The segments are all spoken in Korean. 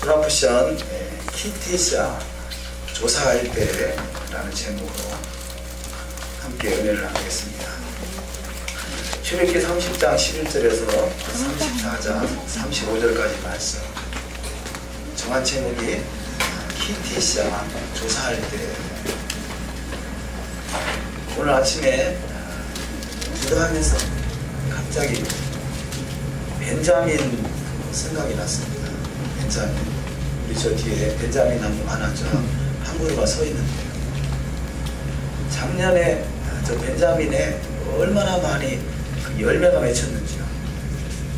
토라쿠션 키티샤 조사할 때라는 제목으로 함께 은혜를 나누겠습니다. 출애굽기 30장 11절에서 34장 35절까지 말씀. 정한 제목이 키티샤 조사할 때. 오늘 아침에 기도하면서 갑자기 벤자민 생각이 났습니다. 벤자민. 우리 저 뒤에 벤자민 나무 하나죠. 한 그루가 서 있는데요. 작년에 저 벤자민에 얼마나 많이 그 열매가 맺혔는지요.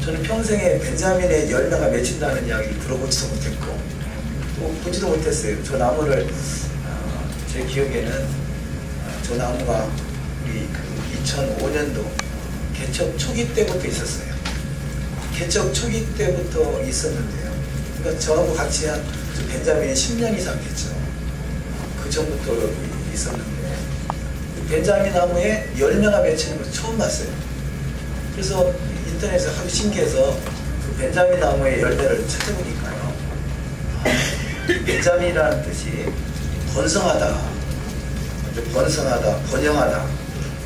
저는 평생에 벤자민의 열매가 맺힌다는 이야기를 들어보지도 못했고 또 보지도 못했어요. 저 나무를 제 기억에는 저 나무가 우리 그 2005년도 개척 초기 때부터 있었어요. 개척 초기 때부터 있었는데요. 그러니까 저하고 같이 한 벤자민이 10년 이상 됐죠. 그 전부터 있었는데 벤자민 나무에 열매가 맺히는 걸 처음 봤어요. 그래서 인터넷에 하도 신기해서 그 벤자민 나무의 열매를 찾아보니까요. 벤자민이라는 뜻이 번성하다, 번영하다,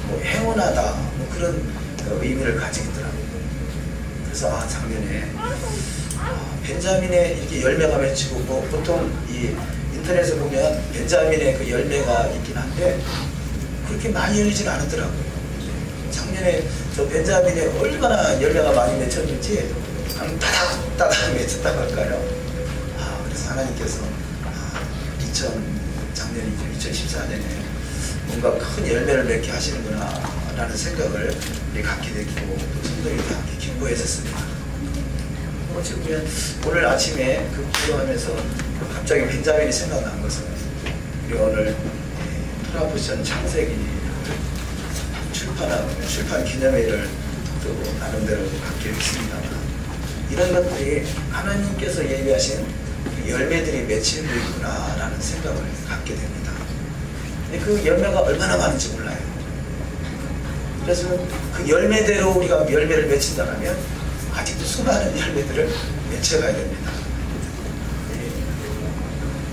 뭐 행운하다, 뭐 그런 의미를 가지고 있더라고요. 그래서 작년에 벤자민에 이렇게 열매가 맺히고 뭐 보통 이 인터넷에 보면 벤자민의 그 열매가 있긴 한데 그렇게 많이 열리진 않았더라고요. 작년에 저 벤자민에 얼마나 열매가 많이 맺혔는지 따닥따닥 맺혔다고 할까요? 그래서 하나님께서 작년이죠. 2014년에 뭔가 큰 열매를 맺게 하시는구나 라는 생각을 우리 갖게 됐고 또 성도들이 다 함께 기뻐했었습니다. 어쨌든 오늘 아침에 그 기도하면서 갑자기 벤자민이 생각난 것은 우리 오늘 토라쿠션 창세기 출판 기념회를 또 나름대로 갖게 됐습니다만 이런 것들이 하나님께서 예비하신 열매들이 맺히는 거구나 라는 생각을 갖게 됩니다. 근데 그 열매가 얼마나 많은지 몰라요. 그래서 그 열매대로 우리가 열매를 맺힌다면 아직도 수많은 열매들을 맺혀가야 됩니다.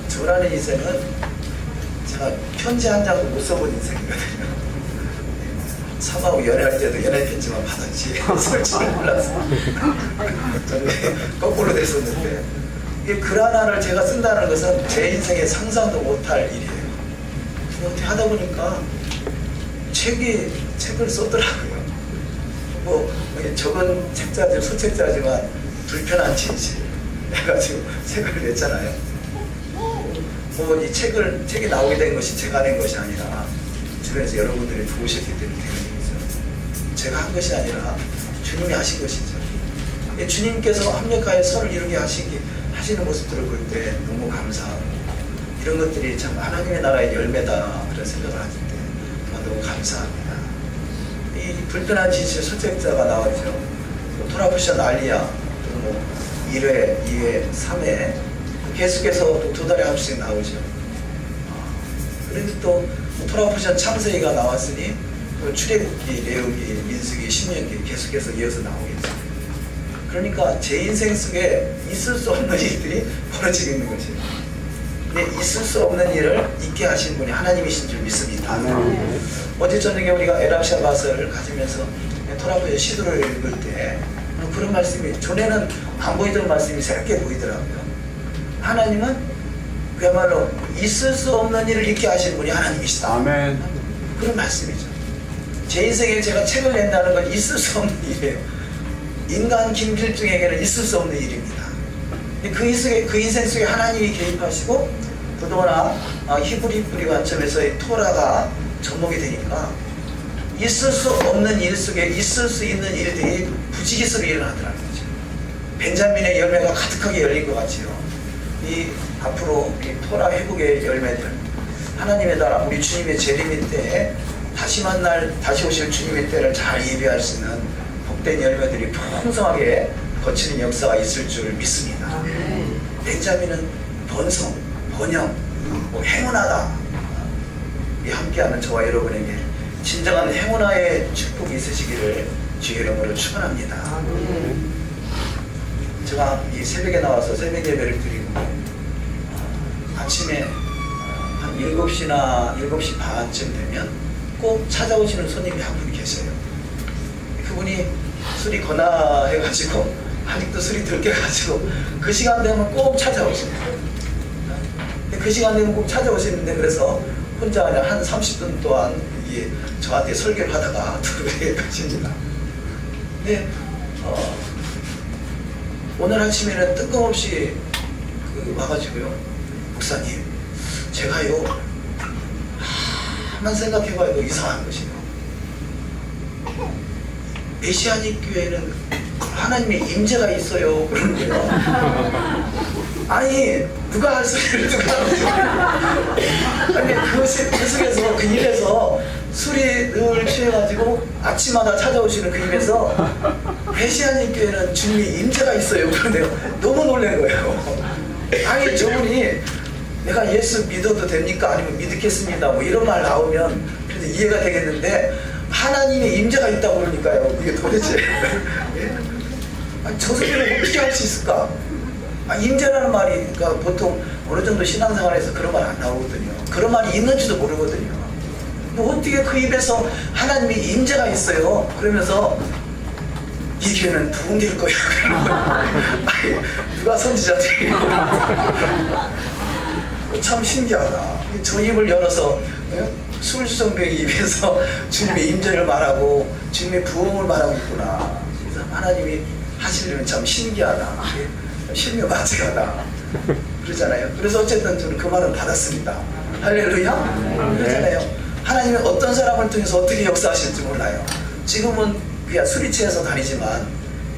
저라는 인생은 제가 편지 한 장도 못 써본 인생이거든요. 사마하고 연애할 때도 연애 편지만 받았지 쓸 줄을 몰랐어요. 저는 거꾸로 됐었는데 이 글 하나를 제가 쓴다는 것은 제 인생에 상상도 못할 일이에요. 어떻게 하다 보니까 책을 썼더라고요. 뭐 적은 소책자지만 불편한 진실 해가지고 책을 냈잖아요. 뭐 이 책이 나오게 된 것이 제가 낸 것이 아니라 주변에서 여러분들이 도우셨기 때문에 되는 일이죠. 제가 한 것이 아니라 주님이 하신 것이죠. 주님께서 합력하여 선을 이루게 하시는 모습들을 볼 때 너무 감사하고 이런 것들이 참 하나님의 나라의 열매다 그런 생각을 하실 때 너무 감사합니다. 이 불편한 진실 소책자가 나왔죠. 토라쿠션 알리야 또 뭐 1회, 2회, 3회 계속해서 또 2달에 한 번씩 나오죠. 그런데 또 토라쿠션 창세기가 나왔으니 출애굽기, 레위기, 민수기, 신명기 계속해서 이어서 나오겠죠. 그러니까 제 인생 속에 있을 수 없는 일들이 벌어지고 있는 것이에요. 근데 있을 수 없는 일을 있게 하신 분이 하나님이신 줄 믿습니다. 어제 저녁에 우리가 에람샤바스를 가지면서 토라쿠션 시도를 읽을 때 그런 말씀이 전에는 안 보이던 말씀이 새롭게 보이더라고요. 하나님은 그야말로 있을 수 없는 일을 있게 하시는 분이 하나님이시다. 아멘. 그런 말씀이죠. 제 인생에 제가 책을 낸다는 건 있을 수 없는 일이에요. 인간 김필중에게는 있을 수 없는 일입니다. 그 인생 속에 하나님이 개입하시고 더더구나 히브리 관점에서의 토라가 접목이 되니까 있을 수 없는 일 속에 있을 수 있는 일들이 부지기수로 일어나더라는 거죠. 벤자민의 열매가 가득하게 열린 것 같지요. 이 앞으로 이 토라 회복의 열매들 하나님의 나라 우리 주님의 재림의 때에 다시 오실 주님의 때를 잘 예비할 수 있는 복된 열매들이 풍성하게 거치는 역사가 있을 줄 믿습니다. 벤자민은 번성, 번영, 행운하다. 이 함께하는 저와 여러분에게 진정한 행운아의 축복이 있으시기를 주의 이름으로 축원합니다. 제가 이 새벽에 나와서 새벽 예배를 드리고 아침에 한 7시나 7시 반쯤 되면 꼭 찾아오시는 손님이 한 분 계세요. 그분이 술이 거나해가지고 아직도 술이 덜 깨가지고 그 시간 되면 꼭 찾아오십니다. 그 시간 되면 꼭 찾아오시는데 그래서 혼자 그냥 한 30분 동안 저한테 설교를 하다가 들어가게 가십니다. 근데 오늘 아침에는 뜬금없이 와가지고요, 목사님, 제가요 한번 생각해봐도 이상한 것이요, 메시아닉 교회는 하나님의 임재가 있어요 그러는 거예요. 아니 누가 할 소리를 누가 하는 근데 그 속에서 그 입에서 술이 늘 취해가지고 아침마다 찾아오시는 그 입에서 메시아닉 교회는 주님의 임재가 있어요 그러네요. 너무 놀란 거예요. 아니 저분이 내가 예수 믿어도 됩니까? 아니면 믿겠습니다 뭐 이런 말 나오면 그래도 이해가 되겠는데 하나님의 임재가 있다고 그러니까요. 그게 도대체 아니, 저 소리를 어떻게 할 수 있을까? 임재라는 말이 그러니까 보통 어느 정도 신앙생활에서 그런 말 안 나오거든요. 그런 말이 있는지도 모르거든요. 뭐 어떻게 그 입에서 하나님의 임재가 있어요? 그러면서 이 교회는 부흥될 거야. 아니, 누가 선지자들이 참 신기하다. 저 입을 열어서 술주정뱅이 입에서 주님의 임재를 말하고 주님의 부흥을 말하고 있구나. 그래서 하나님이 하시려면 참 신기하다. 신묘가지하다 그러잖아요. 그래서 어쨌든 저는 그 말은 받았습니다. 할렐루야. 그러잖아요. 하나님은 어떤 사람을 통해서 어떻게 역사하실지 몰라요. 지금은 그냥 술이 취해서 다니지만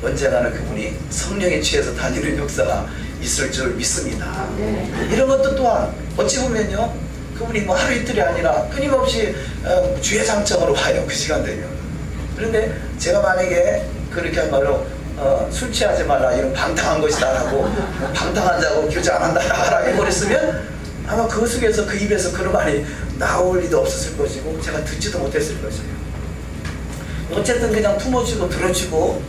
언젠가는 그분이 성령에 취해서 다니는 역사가 있을 줄 믿습니다. 이런 것도 또한 어찌 보면요, 그분이 뭐 하루 이틀이 아니라 끊임없이 주야장창으로 와요. 그 시간 되면. 그런데 제가 만약에 그렇게 한 말로 술 취하지 말라, 이런 방탕한 것이다 라고, 방탕한 자고 교제 안 한다 라고 해버렸으면 아마 그 속에서 그 입에서 그런 말이 나올 리도 없었을 것이고 제가 듣지도 못했을 것이에요. 어쨌든 그냥 품어주고 들어주고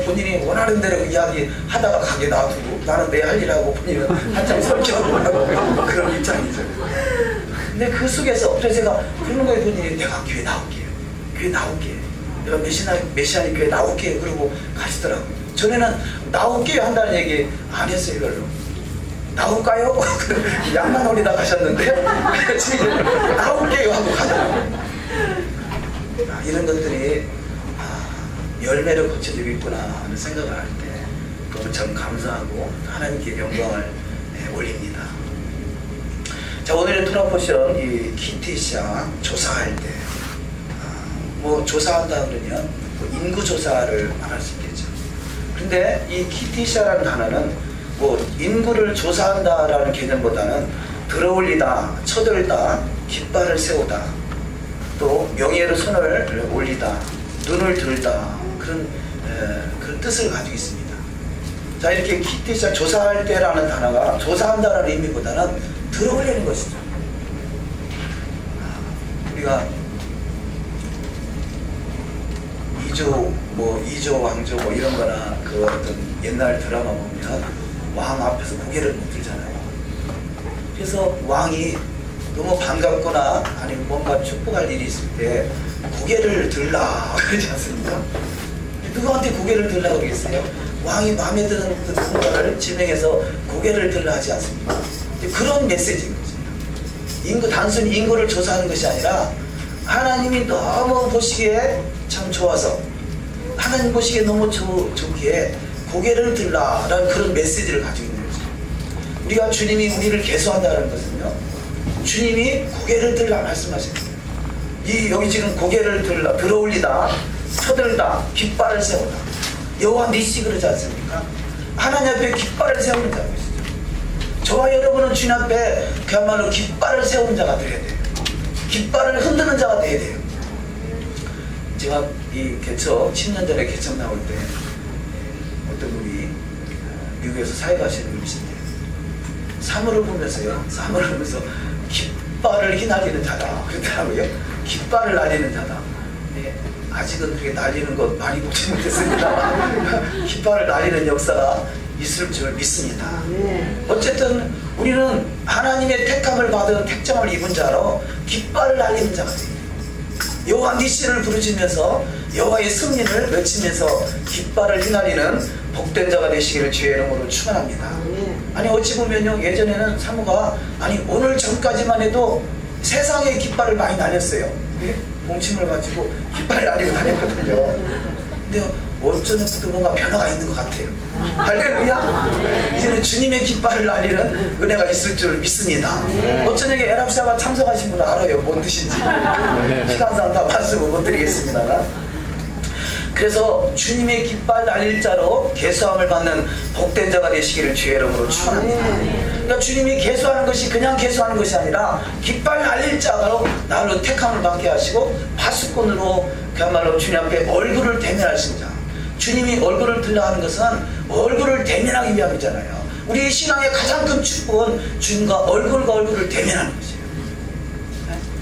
본인이 원하는 대로 이야기하다가 가게 놔두고 나는 내 할 일하고 본인은 한참 설교하고 하고 그런 입장이죠. 근데 그 속에서 그래서 제가 그런 거에 본인이 내가 교회 나올게요. 교회 나올게. 내가 메시아닉 교회 나올게. 그러고 가시더라고요. 전에는 나올게요 한다는 얘기 안 했어요. 별로. 나올까요? 양만 올리다 가셨는데 나올게요 하고 가더라고요. 이런 것들이 열매를 거쳐지고 있구나 하는 생각을 할 때 그걸 참 감사하고 하나님께 영광을 올립니다. 자, 오늘의 토라포션 이 키티샤 조사할 때 뭐 조사한다 그러면 뭐 인구 조사를 말할 수 있겠죠. 근데 이 키티샤라는 단어는 뭐 인구를 조사한다라는 개념보다는 들어올리다, 쳐들다, 깃발을 세우다, 또 명예로 손을 올리다, 눈을 들다, 그런 뜻을 가지고 있습니다. 자, 이렇게 키티샤 조사할 때라는 단어가 조사한다라는 의미보다는 들어올리는 것이죠. 우리가 이조 왕조 뭐 이런 거나 그 어떤 옛날 드라마 보면 왕 앞에서 고개를 못 들잖아요. 그래서 왕이 너무 반갑거나 아니면 뭔가 축복할 일이 있을 때 고개를 들라 그러지 않습니까? 누구한테 고개를 들라 그러겠어요? 왕이 마음에 드는 누군가를 지명해서 고개를 들라 하지 않습니까? 그런 메시지인 거죠. 단순히 인구를 조사하는 것이 아니라 하나님이 너무 보시기에 참 좋아서 하나님 보시기에 너무 좋기에 고개를 들라라는 그런 메시지를 가지고 있는 거죠. 우리가 주님이 우리를 계수한다는 것은요, 주님이 고개를 들라 말씀하십니다. 여기 지금 고개를 들라, 들어올리다, 쳐들다, 깃발을 세우다. 여호와 니시 그러지 않습니까? 하나님 앞에 깃발을 세우는 자이시죠. 저와 여러분은 주님 앞에 그야말로 깃발을 세우는 자가 되어야 돼요. 깃발을 흔드는 자가 되어야 돼요. 제가 이 개척 10년 전에 개척 나올 때 어떤 분이 미국에서 사역하시는 분이신데 사물을 보면서요, 사물을 보면서 깃발을 휘날리는 자다 그러더라고요. 깃발을 날리는 자다. 네, 아직은 그렇게 날리는 것 많이 보지 못했습니다. 깃발을 날리는 역사가 있을 줄 믿습니다. 어쨌든 우리는 하나님의 택함을 받은 택정을 입은 자로 깃발을 날리는 자가 됩니다. 여호와 니시를 부르짖으면서 여호와의 승리를 외치면서 깃발을 휘날리는 복된 자가 되시기를 주의 이름으로 축원합니다. 아니 어찌 보면요, 예전에는 사모가 오늘 전까지만 해도 세상에 깃발을 많이 날렸어요. 봉침을 가지고 깃발을 날리고 다녔거든요. 근데 어쩌면부터 뭔가 변화가 있는 것 같아요. 할렐루야. 이제는 주님의 깃발을 날리는 은혜가 있을 줄 믿습니다. 어쩌냐게 에랍샤가 참석하신 분은 알아요, 뭔 뜻인지. 시간상 다 말씀을 못 드리겠습니다. 그래서 주님의 깃발 날릴 자로 계수함을 받는 복된 자가 되시기를 주의 이름으로 축원합니다. 그러니까 주님이 계수하는 것이 그냥 계수하는 것이 아니라 깃발 날릴 자로 나로 택함을 받게 하시고 파수꾼으로 그야말로 주님 앞에 얼굴을 대면하신 자. 주님이 얼굴을 들라 하는 것은 얼굴을 대면하기 위함이잖아요. 우리 신앙의 가장 큰 축복은 주님과 얼굴과 얼굴을 대면하는 것이에요.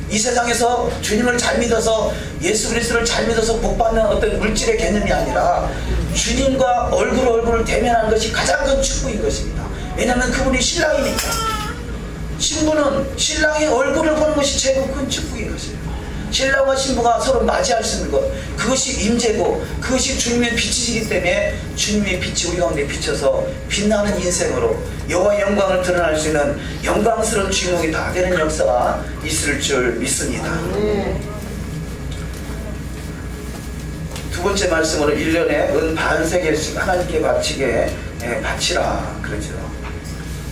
이 세상에서 주님을 잘 믿어서 예수 그리스도를 잘 믿어서 복받는 어떤 물질의 개념이 아니라 주님과 얼굴을 대면하는 것이 가장 큰 축복인 것입니다. 왜냐하면 그분이 신랑이니까. 신부는 신랑의 얼굴을 보는 것이 제일 큰 축복인 것이에요. 신랑과 신부가 서로 맞이할 수 있는 것, 그것이 임재고 그것이 주님의 빛이시기 때문에 주님의 빛이 우리 가운데 비쳐서 빛나는 인생으로 여호와의 영광을 드러날 수 있는 영광스러운 주인공이 다 되는 역사가 있을 줄 믿습니다. 두 번째 말씀으로 1년에 은 반세겔씩 하나님께 바치게 바치라 그러죠.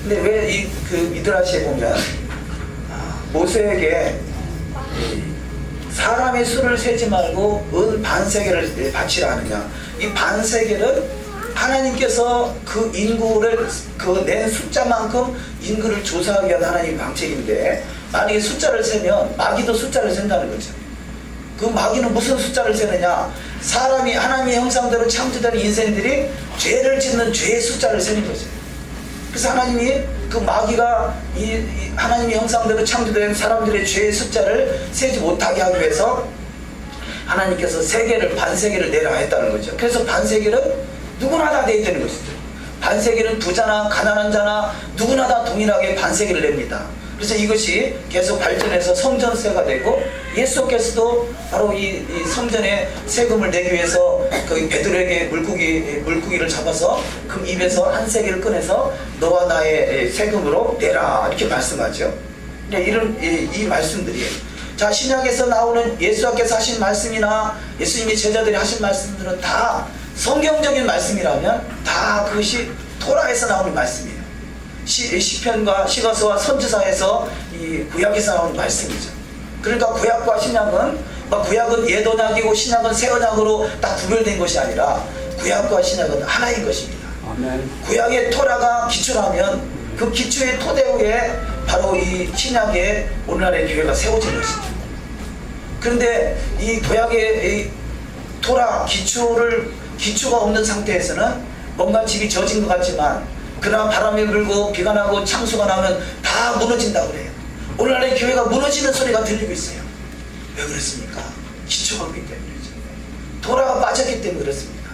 근데 왜 그 미드라시에 보면 모세에게 사람의 수를 세지 말고 은 반세겔을 바치라 하느냐. 이 반세겔은 하나님께서 그 인구를 그 낸 숫자만큼 인구를 조사하기 위한 하나님의 방책인데, 만약에 숫자를 세면 마귀도 숫자를 센다는 거죠. 그 마귀는 무슨 숫자를 세느냐, 사람이 하나님의 형상대로 창조된 인생들이 죄를 짓는 죄의 숫자를 세는 거죠. 그래서 하나님이 그 마귀가 이 하나님의 형상대로 창조된 사람들의 죄의 숫자를 세지 못하게 하기 위해서 하나님께서 세계를 반세계를 내라 했다는 거죠. 그래서 반세계는 누구나 다 내야 되는 것이죠. 반세계는 부자나 가난한 자나 누구나 다 동일하게 반세계를 냅니다. 그래서 이것이 계속 발전해서 성전세가 되고, 예수께서도 바로 이 성전에 세금을 내기 위해서 그 베드로에게 물고기를 잡아서 그 입에서 한 세계를 꺼내서 너와 나의 세금으로 내라 이렇게 말씀하죠. 이런 이 말씀들이에요. 자, 신약에서 나오는 예수께서 하신 말씀이나 예수님이 제자들이 하신 말씀들은 다 성경적인 말씀이라면 다 그것이 토라에서 나오는 말씀이에요. 시편과 시가서와 선지서에서 이 구약에서 나오는 말씀이죠. 그러니까 구약과 신약은 구약은 옛 언약이고 신약은 새 언약으로 딱 구별된 것이 아니라 구약과 신약은 하나인 것입니다. 아멘. 구약의 토라가 기초라면 그 기초의 토대 위에 바로 이 신약의 오늘날의 교회가 세워진 것이죠. 그런데 이 구약의 이 토라 기초가 없는 상태에서는 뭔가 집이 젖은 것 같지만, 그러나 바람이 불고 비가 나고 창수가 나면 다 무너진다고 그래요. 오늘날의 교회가 무너지는 소리가 들리고 있어요. 왜 그렇습니까? 기초가 없기 때문이죠. 토라가 빠졌기 때문에 그렇습니다.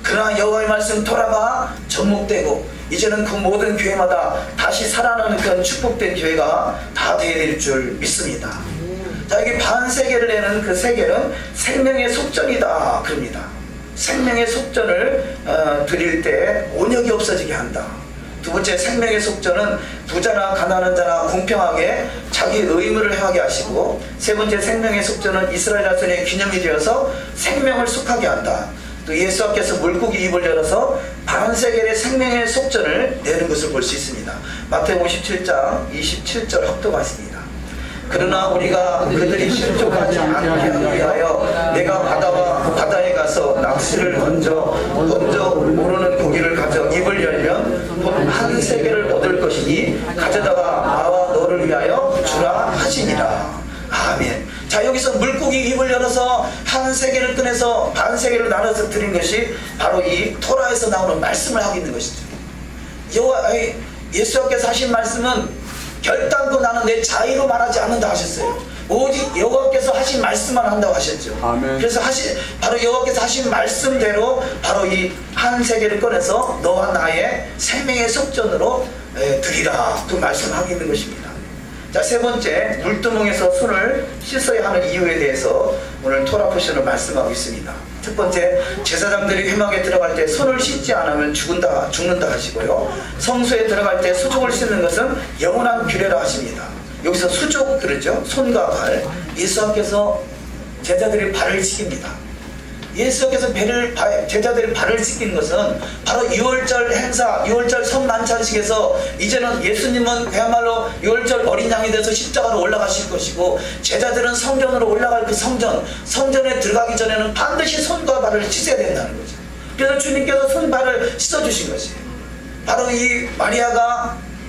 그러나 여호와의 말씀 토라가 접목되고 이제는 그 모든 교회마다 다시 살아나는 그런 축복된 교회가 다 되어야 될 줄 믿습니다. 자, 여기 반세계를 내는 그 세계는 생명의 속전이다 그럽니다. 생명의 속전을 드릴 때 온역이 없어지게 한다. 두 번째, 생명의 속전은 부자나 가난한 자나 공평하게 자기 의무를 행하게 하시고, 세 번째, 생명의 속전은 이스라엘 자손의 기념이 되어서 생명을 속하게 한다. 또 예수께서 물고기 입을 열어서 반세겔의 생명의 속전을 내는 것을 볼 수 있습니다. 마태복음 57장 27절 합독하십니다. 그러나 우리가 그들이 실족하지 않게 하기 위하여 내가 바다에 가서 낚시를 던져 모르는 고기를 가져 입을 열면 돈 한 세겔을 얻을 것이니 가져다가 나와 너를 위하여 주라 하시니라. 아멘. 자, 여기서 물고기 입을 열어서 한 세겔을 꺼내서 반 세겔을 나눠서 드린 것이 바로 이 토라에서 나오는 말씀을 하고 있는 것이죠. 예수께서 하신 말씀은 결단코 나는 내 자의로 말하지 않는다 하셨어요. 오직 여호와께서 하신 말씀만 한다고 하셨죠. 아멘. 그래서 바로 여호와께서 하신 말씀대로 바로 이 한 세계를 꺼내서 너와 나의 생명의 속전으로 드리라, 그 말씀하고 있는 것입니다. 자, 세 번째, 물두멍에서 손을 씻어야 하는 이유에 대해서 오늘 토라 포션을 말씀하고 있습니다. 첫 번째, 제사장들이 회막에 들어갈 때 손을 씻지 않으면 죽는다 하시고요. 성소에 들어갈 때 수족을 씻는 것은 영원한 규례라 하십니다. 여기서 수족 그러죠. 손과 발. 예수님께서 제자들이 발을 씻깁니다. 예수께서 제자들이 발을 씻긴 것은 바로 6월절 행사, 6월절 성만찬식에서 이제는 예수님은 그야말로 6월절 어린 양이 돼서 십자가로 올라가실 것이고, 제자들은 성전으로 올라갈 그 성전에 들어가기 전에는 반드시 손과 발을 씻어야 된다는 거죠. 그래서 주님께서 손발을 씻어주신 것이에요. 바로 이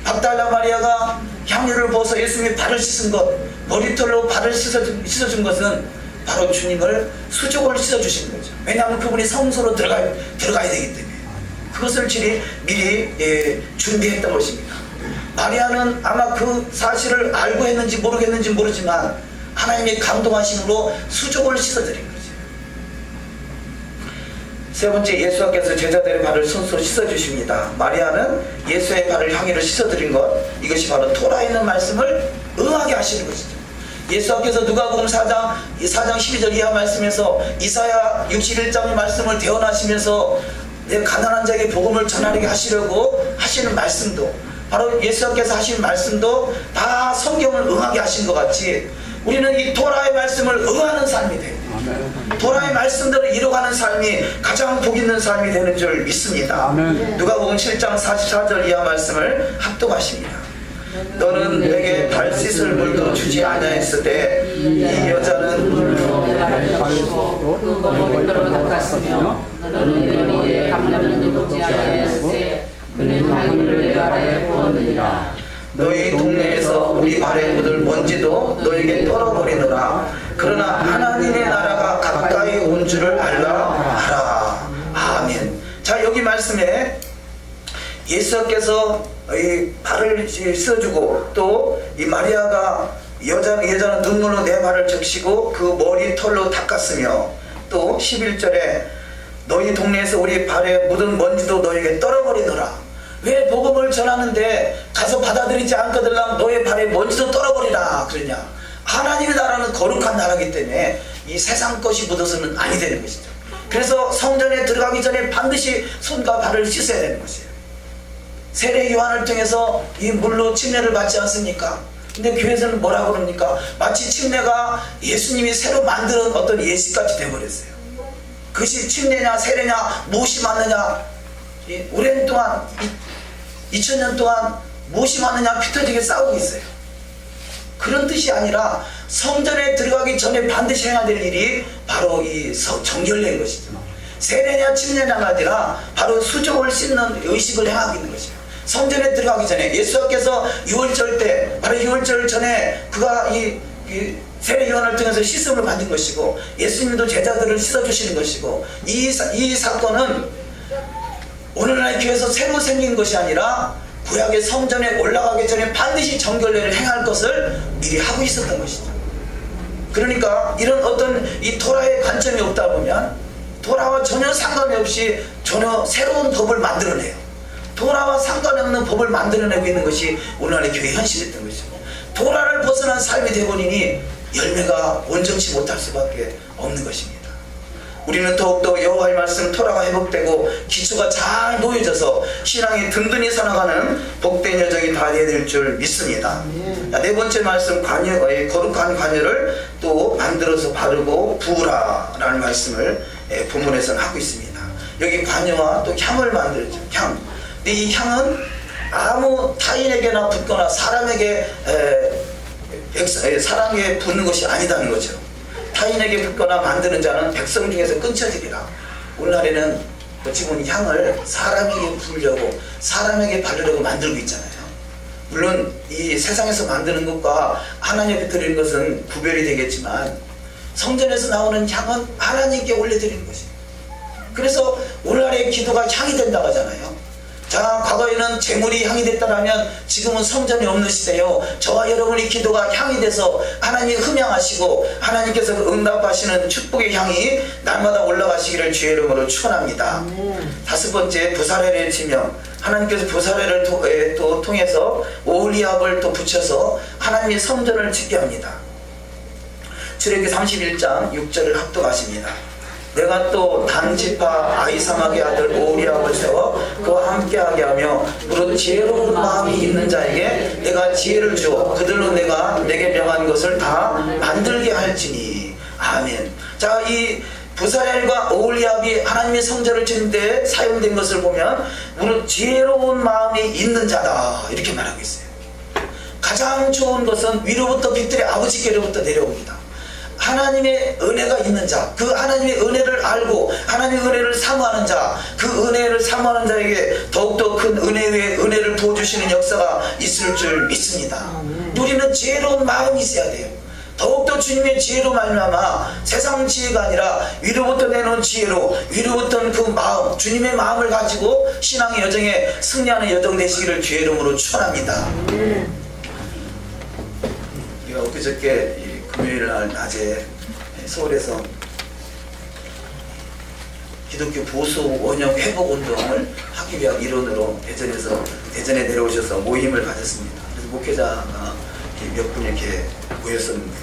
박달라 마리아가 향유를 부어서 예수님의 발을 씻은 것, 머리털로 발을 씻어준 것은 바로 주님을 수족을 씻어주신 거죠. 왜냐하면 그분이 성소로 들어가야 되기 때문에 그것을 미리 준비했던 것입니다. 마리아는 아마 그 사실을 알고 했는지 모르겠는지 모르지만 하나님의 감동하심으로 수족을 씻어드린 거죠. 세 번째, 예수께서 제자들의 발을 손수로 씻어주십니다. 마리아는 예수의 발을 향유로 씻어드린 것, 이것이 바로 토라에 있는 말씀을 응하게 하시는 것이죠. 예수께서 누가복음 4장 12절 이하 말씀에서 이사야 61장의 말씀을 대언하시면서 내 가난한 자에게 복음을 전하게 하시려고 하시는 말씀도, 바로 예수께서 하신 말씀도 다 성경을 응하게 하신 것 같이 우리는 이 토라의 말씀을 응하는 삶이 돼요. 토라의 말씀대로 이루어가는 삶이 가장 복 있는 삶이 되는 줄 믿습니다. 누가복음 7장 44절 이하 말씀을 합독하십니다. 너는 내게 발 씻을 물도 주지 아니하였을 때 이 여자는 그 머리털로 닦았으며 너는 내게 감람도 주지 아니하였을 때 그는 향유를 내 발에 부었느니라. 너희 동네에서 우리 발에 묻을 먼지도 너에게 떨어버리노라. 그러나 하나님의 나라가 가까이 온 줄을 알라. 아멘. 자, 여기 말씀에 예수께서 이 발을 씻어주고 또 이 마리아가 여자는 눈물로 내 발을 적시고 그 머리털로 닦았으며, 또 11절에 너희 동네에서 우리 발에 묻은 먼지도 너에게 떨어버리노라. 왜 복음을 전하는데 가서 받아들이지 않거들랑 너의 발에 먼지도 떨어버리라 그러냐? 하나님의 나라는 거룩한 나라이기 때문에 이 세상 것이 묻어서는 아니 되는 것이죠. 그래서 성전에 들어가기 전에 반드시 손과 발을 씻어야 되는 것이에요. 세례 요한을 통해서 이 물로 침례를 받지 않습니까? 근데 교회에서는 뭐라고 그럽니까? 마치 침례가 예수님이 새로 만든 어떤 예식같이 되어버렸어요. 그것이 침례냐 세례냐 무엇이 맞느냐, 오랜 동안 2000년 동안 무엇이 맞느냐 피터지게 싸우고 있어요. 그런 뜻이 아니라 성전에 들어가기 전에 반드시 해야 될 일이 바로 이 정결된 것이죠. 세례냐 침례냐가 아니라 바로 수족을 씻는 의식을 행하고 있는 것이에요. 성전에 들어가기 전에 예수께서 6월절 때, 바로 6월절 전에 그가 이 세례 요한을 통해서 씻음을 받은 것이고, 예수님도 제자들을 씻어주시는 것이고, 이 사건은 오늘날 교회에서 새로 생긴 것이 아니라 구약의 성전에 올라가기 전에 반드시 정결례를 행할 것을 미리 하고 있었던 것이죠. 그러니까 이런 어떤 이 토라의 관점이 없다 보면 토라와 전혀 상관이 없이 전혀 새로운 법을 만들어내요. 토라와 상관없는 법을 만들어내고 있는 것이 오늘날의 교회 현실이었던 것이죠. 토라를 벗어난 삶이 되어보니 열매가 온전치 못할 수밖에 없는 것입니다. 우리는 더욱더 여호와의 말씀 토라가 회복되고 기초가 잘 놓여져서 신앙이 든든히 살아가는 복된 여정이 다 되어야 될 줄 믿습니다. 네 번째 말씀, 거룩한 관여를 또 만들어서 바르고 부으라라는 말씀을 본문에서는 하고 있습니다. 여기 관여와 또 향을 만들죠. 향. 근데 이 향은 아무 타인에게나 붓거나 사람에게 붙는 것이 아니다는 거죠. 타인에게 붓거나 만드는 자는 백성 중에서 끊쳐지리라. 오늘날에는 어찌 보면 향을 사람에게 부으려고, 사람에게 바르려고 만들고 있잖아요. 물론 이 세상에서 만드는 것과 하나님께 드리는 것은 구별이 되겠지만 성전에서 나오는 향은 하나님께 올려드리는 것입니다. 그래서 오늘날의 기도가 향이 된다고 하잖아요. 자, 과거에는 재물이 향이 됐다라면 지금은 성전이 없는 시대요. 저와 여러분의 기도가 향이 돼서 하나님이 흠양하시고 하나님께서 그 응답하시는 축복의 향이 날마다 올라가시기를 주의 이름으로 축원합니다. 다섯 번째, 부사례를 지명. 하나님께서 부사례를 또 통해서 오홀리압을 또 붙여서 하나님의 성전을 짓게 합니다. 출애굽기 31장 6절을 합독하십니다. 내가 또 단 지파 아히사막의 아들 오홀리압을 세워 그와 함께하게 하며 무릇 지혜로운 마음이 있는 자에게 내가 지혜를 주어 그들로 내가 내게 명한 것을 다 만들게 할지니. 아멘. 자, 이 부사렐과 오홀리압이 하나님의 성전을 짓는 데 사용된 것을 보면 무릇 지혜로운 마음이 있는 자다 이렇게 말하고 있어요. 가장 좋은 것은 위로부터 빛들의 아버지께로부터 내려옵니다. 하나님의 은혜가 있는 자, 그 하나님의 은혜를 알고 하나님의 은혜를 사모하는 자, 그 은혜를 사모하는 자에게 더욱더 큰 은혜 위에 은혜를 부어주시는 역사가 있을 줄 믿습니다. 우리는 지혜로운 마음이 있어야 돼요. 더욱더 주님의 지혜로 말미암아 세상 지혜가 아니라 위로부터 내놓은 지혜로, 위로부터는 그 마음, 주님의 마음을 가지고 신앙의 여정에 승리하는 여정 되시기를 주의 이름으로 축원합니다. 이거 엊그저께 금요일 날 낮에 서울에서 기독교 보수 원형 회복 운동을 하기 위한 일원으로 대전에 내려오셔서 모임을 가졌습니다. 그래서 목회자가 몇 분 이렇게 모였었는데,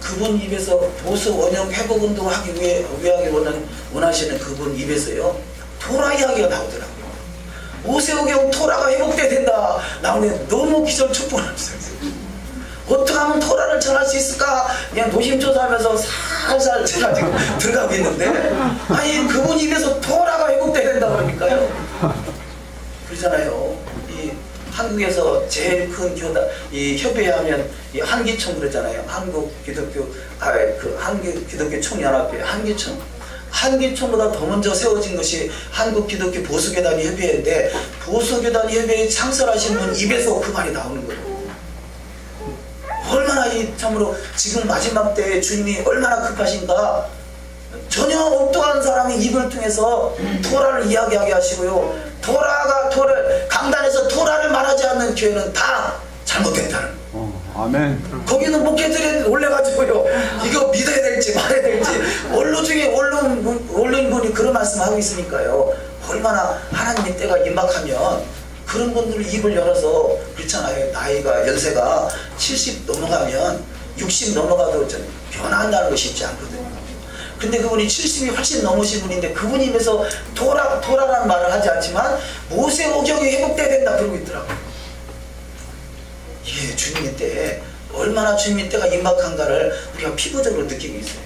그분 입에서 보수 원형 회복 운동을 하기 위해 원하시는 그분 입에서요 토라 이야기가 나오더라고요. 오세오경 토라가 회복돼야 된다 나오는데 너무 기절촉분했어요. 어떻게 하면 토라를 전할 수 있을까? 그냥 노심초사하면서 살살 제가 지금 들어가고 있는데, 아니 그분 입에서 토라가 회복돼야 된다 그러니까요. 그러잖아요. 이 한국에서 제일 큰 이 협의하면 이 한기총 그러잖아요. 한국 기독교 총연합회 한기총. 한기총보다 더 먼저 세워진 것이 한국 기독교 보수교단위 협의회인데, 보수교단위 협의회에 창설하신 분 입에서 그 말이 나오는 거예요. 얼마나 참으로 지금 마지막 때에 주님이 얼마나 급하신가. 전혀 엉뚱한 사람이 입을 통해서 토라를 이야기하게 하시고요, 강단에서 토라를 말하지 않는 교회는 다 잘못됐다는 아멘. 거기는 목회들이 올려가지고요 이거 믿어야 될지 말아야 될지 언론분이 그런 말씀하고 있으니까요. 얼마나 하나님의 때가 임박하면 그런 분들 입을 열어서 그렇잖아요. 나이가 연세가 70 넘어가면 60 넘어가도 좀 변화한다는 것이 쉽지 않거든요. 근데 그분이 70이 훨씬 넘으신 분인데 그분 입에서 토라라는 말을 하지 않지만 모세오경이 회복돼야 된다 그러고 있더라고요. 이게 주님의 때에 얼마나 주님의 때가 임박한가를 우리가 피부적으로 느끼고 있어요.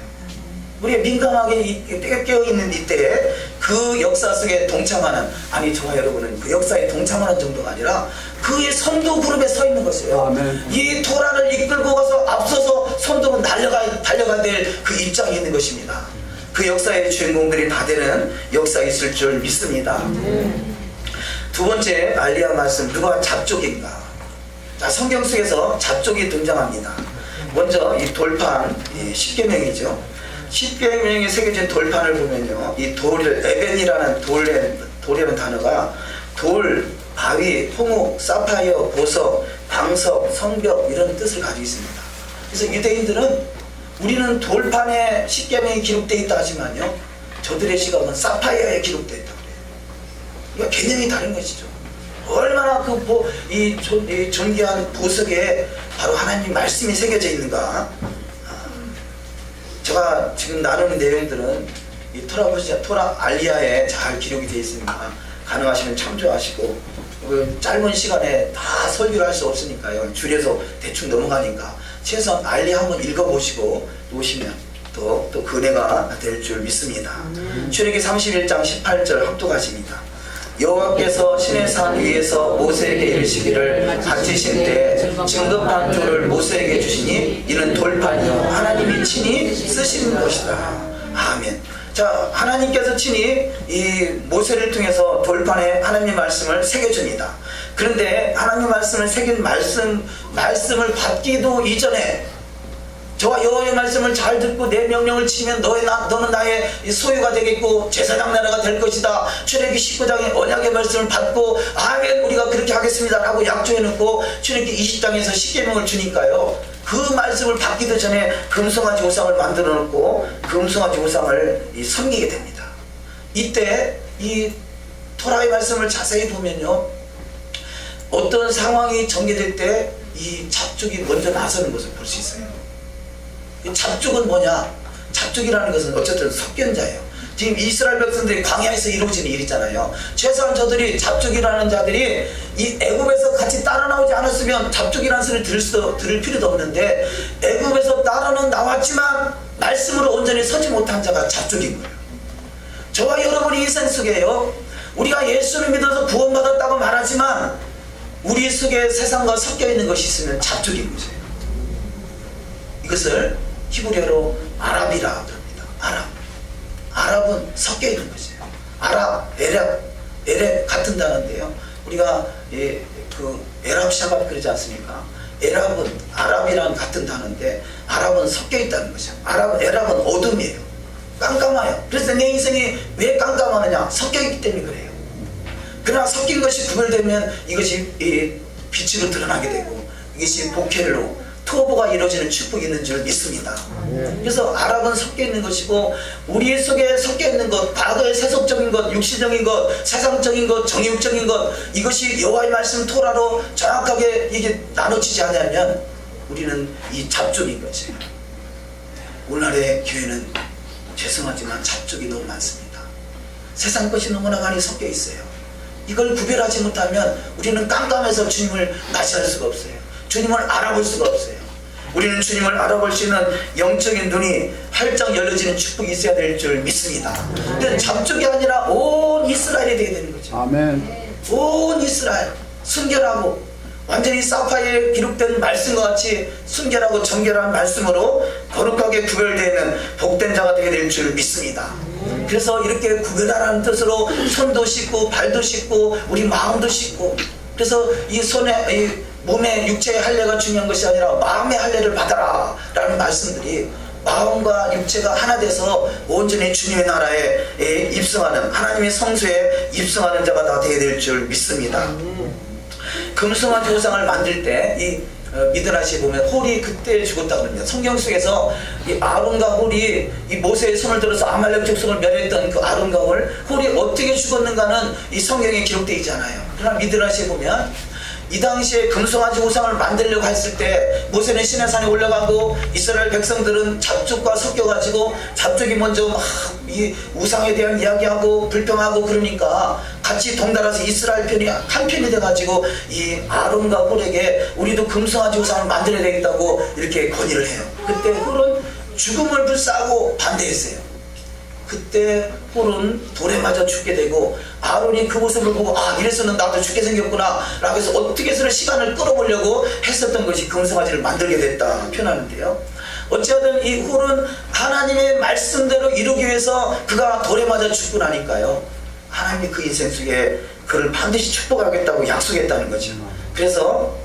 우리가 민감하게 깨어있는 이때에 그 역사 속에 동참하는, 아니 저와 여러분은 그 역사에 동참하는 정도가 아니라 그의 선도 그룹에 서 있는 것이에요. 아멘. 이 토라를 이끌고 가서 앞서서 선도로 달려가야 될 그 입장이 있는 것입니다. 그 역사의 주인공들이 다 되는 역사에 있을 줄 믿습니다. 두 번째 알리야 말씀, 누가 잡족인가. 자, 성경 속에서 잡족이 등장합니다. 먼저 이 돌판, 십계명이죠. 십계명에 새겨진 돌판을 보면요, 이 에벤이라는 돌이라는 단어가 돌, 바위, 홍옥, 사파이어, 보석, 광석, 성벽 이런 뜻을 가지고 있습니다. 그래서 유대인들은 우리는 돌판에 십계명이 기록되어 있다 하지만요, 저들의 시각은 사파이어에 기록되어 있다고 해요. 이거 개념이 다른 것이죠. 얼마나 이 존귀한 보석에 바로 하나님 말씀이 새겨져 있는가. 제가 지금 나누는 내용들은 이 토라 알리야에 잘 기록이 되어 있습니다. 가능하시면 참조하시고, 짧은 시간에 다 설교를 할 수 없으니까요, 줄여서 대충 넘어가니까 최소한 알리야 한번 읽어보시고 오시면 또 그 은혜가 될 줄 믿습니다. 출애굽기 31장 18절 합독하십니다. 여호와께서 시내산 위에서 모세에게 이르시기를 다치신 때 증거판 돌을 모세에게 주시니 이는 돌판이요 하나님이 친히 쓰신 것이다. 아멘. 자, 하나님께서 친히 이 모세를 통해서 돌판에 하나님의 말씀을 새겨줍니다. 그런데 하나님의 말씀을 새긴 말씀을 받기도 이전에 저와 여호와의 말씀을 잘 듣고 내 명령을 지키면 너는 나의 소유가 되겠고 제사장 나라가 될 것이다. 출애굽기 19장의 언약의 말씀을 받고 아멘 우리가 그렇게 하겠습니다 라고 약조해놓고 출애굽기 20장에서 십계명을 주니까요, 그 말씀을 받기도 전에 금송아지 우상을 만들어 놓고 금송아지 우상을 섬기게 됩니다. 이때 이 토라의 말씀을 자세히 보면요, 어떤 상황이 전개될 때 이 잡족이 먼저 나서는 것을 볼 수 있어요. 이 잡족은 뭐냐? 잡족이라는 것은 어쨌든 섭견자예요. 지금 이스라엘 백성들이 광야에서 이루어지는 일이잖아요. 최소한 저들이 잡족이라는 자들이 이 애굽에서 같이 따라 나오지 않았으면 잡족이라는 소리를 들을 필요도 없는데, 애굽에서 따라는 나왔지만 말씀으로 온전히 서지 못한 자가 잡족인 거예요. 저와 여러분의 인생 속에요, 우리가 예수를 믿어서 구원받았다고 말하지만 우리 속에 세상과 섞여 있는 것이 있으면 잡족인 거죠. 이것을 히브리어로 아랍이라 합니다. 아랍은 섞여 있는 것이에요. 아랍, 에랩 같은 단어인데요, 우리가 그 에랍 샤밥 그러지 않습니까? 에랍은 아랍이랑 같은 단어인데 아랍은 섞여 있다는 거죠. 에랍은 어둠이에요. 깜깜해요. 그래서 내 인생이 왜 깜깜하느냐? 섞여 있기 때문에 그래요. 그러나 섞인 것이 구별되면 이것이 빛으로 드러나게 되고 이것이 복혈로 투어보가 이루어지는 축복이 있는 줄 믿습니다. 그래서 아랍은 섞여 있는 것이고 우리 속에 섞여 있는 것, 과거의 세속적인 것, 육신적인 것, 세상적인 것, 정욕적인 것, 이것이 여호와의 말씀 토라로 정확하게 이게 나눠지지 않으면 우리는 이 잡족인 거지. 오늘날의 교회는 죄송하지만 잡족이 너무 많습니다. 세상 것이 너무나 많이 섞여 있어요. 이걸 구별하지 못하면 우리는 깜깜해서 주님을 맞이할 수가 없어요. 주님을 알아볼 수가 없어요. 우리는 주님을 알아볼 수 있는 영적인 눈이 활짝 열려지는 축복이 있어야 될 줄 믿습니다. 근데 잡족이 아니라 온 이스라엘이 되게 되는 거죠. 아멘. 온 이스라엘 순결하고 완전히 사파이에 기록된 말씀과 같이 순결하고 정결한 말씀으로 거룩하게 구별되는 복된 자가 되게 될 줄 믿습니다. 그래서 이렇게 구별하라는 뜻으로 손도 씻고 발도 씻고 우리 마음도 씻고, 그래서 이 몸의 육체의 할례가 중요한 것이 아니라 마음의 할례를 받아라 라는 말씀들이 마음과 육체가 하나 돼서 온전히 주님의 나라에 입성하는, 하나님의 성소에 입성하는 자가 다 되게 될 줄 믿습니다. 금송아지 우상을 만들 때 이 미드라시에 보면 홀이 그때 죽었다 그럽니다. 성경 속에서 이 아론과 홀이 이 모세의 손을 들어서 아말렉 족속을 멸했던 그 아론과 홀이 어떻게 죽었는가는 이 성경에 기록되어 있잖아요. 그러나 미드라시에 보면 이 당시에 금송아지 우상을 만들려고 했을 때 모세는 시내산에 올라가고 이스라엘 백성들은 잡족과 섞여가지고 잡족이 먼저 막 이 우상에 대한 이야기하고 불평하고 그러니까 같이 동달아서 이스라엘 편이 한 편이 돼가지고 이 아론과 홀에게 우리도 금송아지 우상을 만들어야 되겠다고 이렇게 건의를 해요. 그때 홀은 죽음을 불사하고 반대했어요. 그때 홀은 돌에 맞아 죽게 되고 아론이 그 모습을 보고 이래서는 나도 죽게 생겼구나 라고 해서 어떻게 해서 시간을 끌어보려고 했었던 것이 금송아지를 만들게 됐다 표현하는데요, 어찌하든 이 홀은 하나님의 말씀대로 이루기 위해서 그가 돌에 맞아 죽고 나니까요, 하나님이 그 인생 속에 그를 반드시 축복하겠다고 약속했다는 거죠. 그래서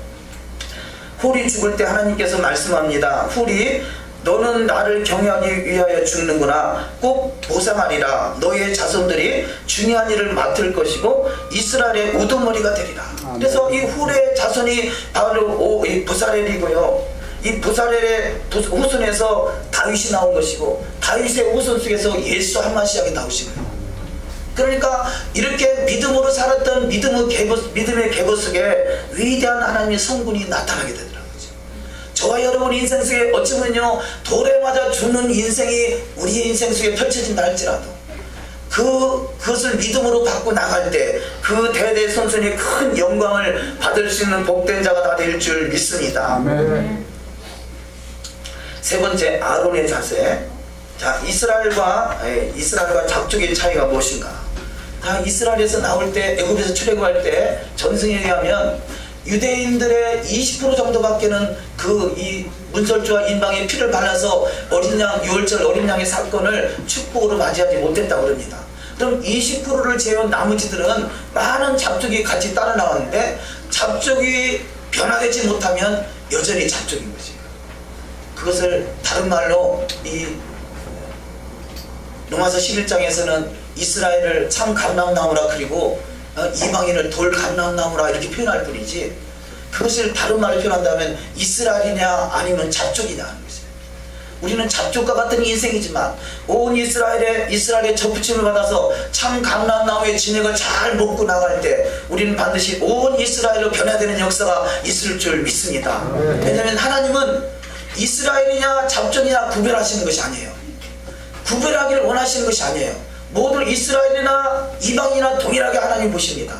홀이 죽을 때 하나님께서 말씀합니다. 홀이 너는 나를 경외하기 위하여 죽는구나. 꼭 보상하리라. 너의 자손들이 중요한 일을 맡을 것이고 이스라엘의 우두머리가 되리라. 그래서 이 훌의 자손이 바로 부사렐이고요. 이 부사렐의 후손에서 다윗이 나온 것이고 다윗의 후손 속에서 예수 한마시아가 나오시고요. 그러니까 이렇게 믿음으로 살았던 믿음의 계보 속에 위대한 하나님의 성군이 나타나게 되더라고요. 저와 여러분 인생 속에 어찌 보면요, 돌에 맞아 죽는 인생이 우리의 인생 속에 펼쳐진다 할지라도 그것을 믿음으로 받고 나갈 때 그 대대손손이 큰 영광을 받을 수 있는 복된 자가 다 될 줄 믿습니다. 아멘. 세 번째, 아론의 자세. 자, 이스라엘과 잡족의 차이가 무엇인가? 이스라엘에서 나올 때, 애굽에서 출애굽할 때 전승에 의하면 유대인들의 20% 정도밖에는 이 문설주와 인방의 피를 발라서 어린 양, 유월절 어린 양의 사건을 축복으로 맞이하지 못했다고 그럽니다. 그럼 20%를 제외한 나머지들은 많은 잡족이 같이 따라 나왔는데 잡족이 변화되지 못하면 여전히 잡족인 거지. 그것을 다른 말로 이 로마서 11장에서는 이스라엘을 참 감람나무라 그리고 이방인을 돌 감람나무라 이렇게 표현할 뿐이지, 그것을 다른 말로 표현한다면 이스라엘이냐 아니면 잡족이냐 하는 것이에요. 우리는 잡족과 같은 인생이지만 온 이스라엘의 접붙임을 받아서 참 감람나무의 진액을 잘 먹고 나갈 때 우리는 반드시 온 이스라엘로 변화되는 역사가 있을 줄 믿습니다. 왜냐하면 하나님은 이스라엘이냐 잡족이냐 구별하시는 것이 아니에요. 구별하기를 원하시는 것이 아니에요. 모두 이스라엘이나 이방이나 동일하게 하나님 보십니다.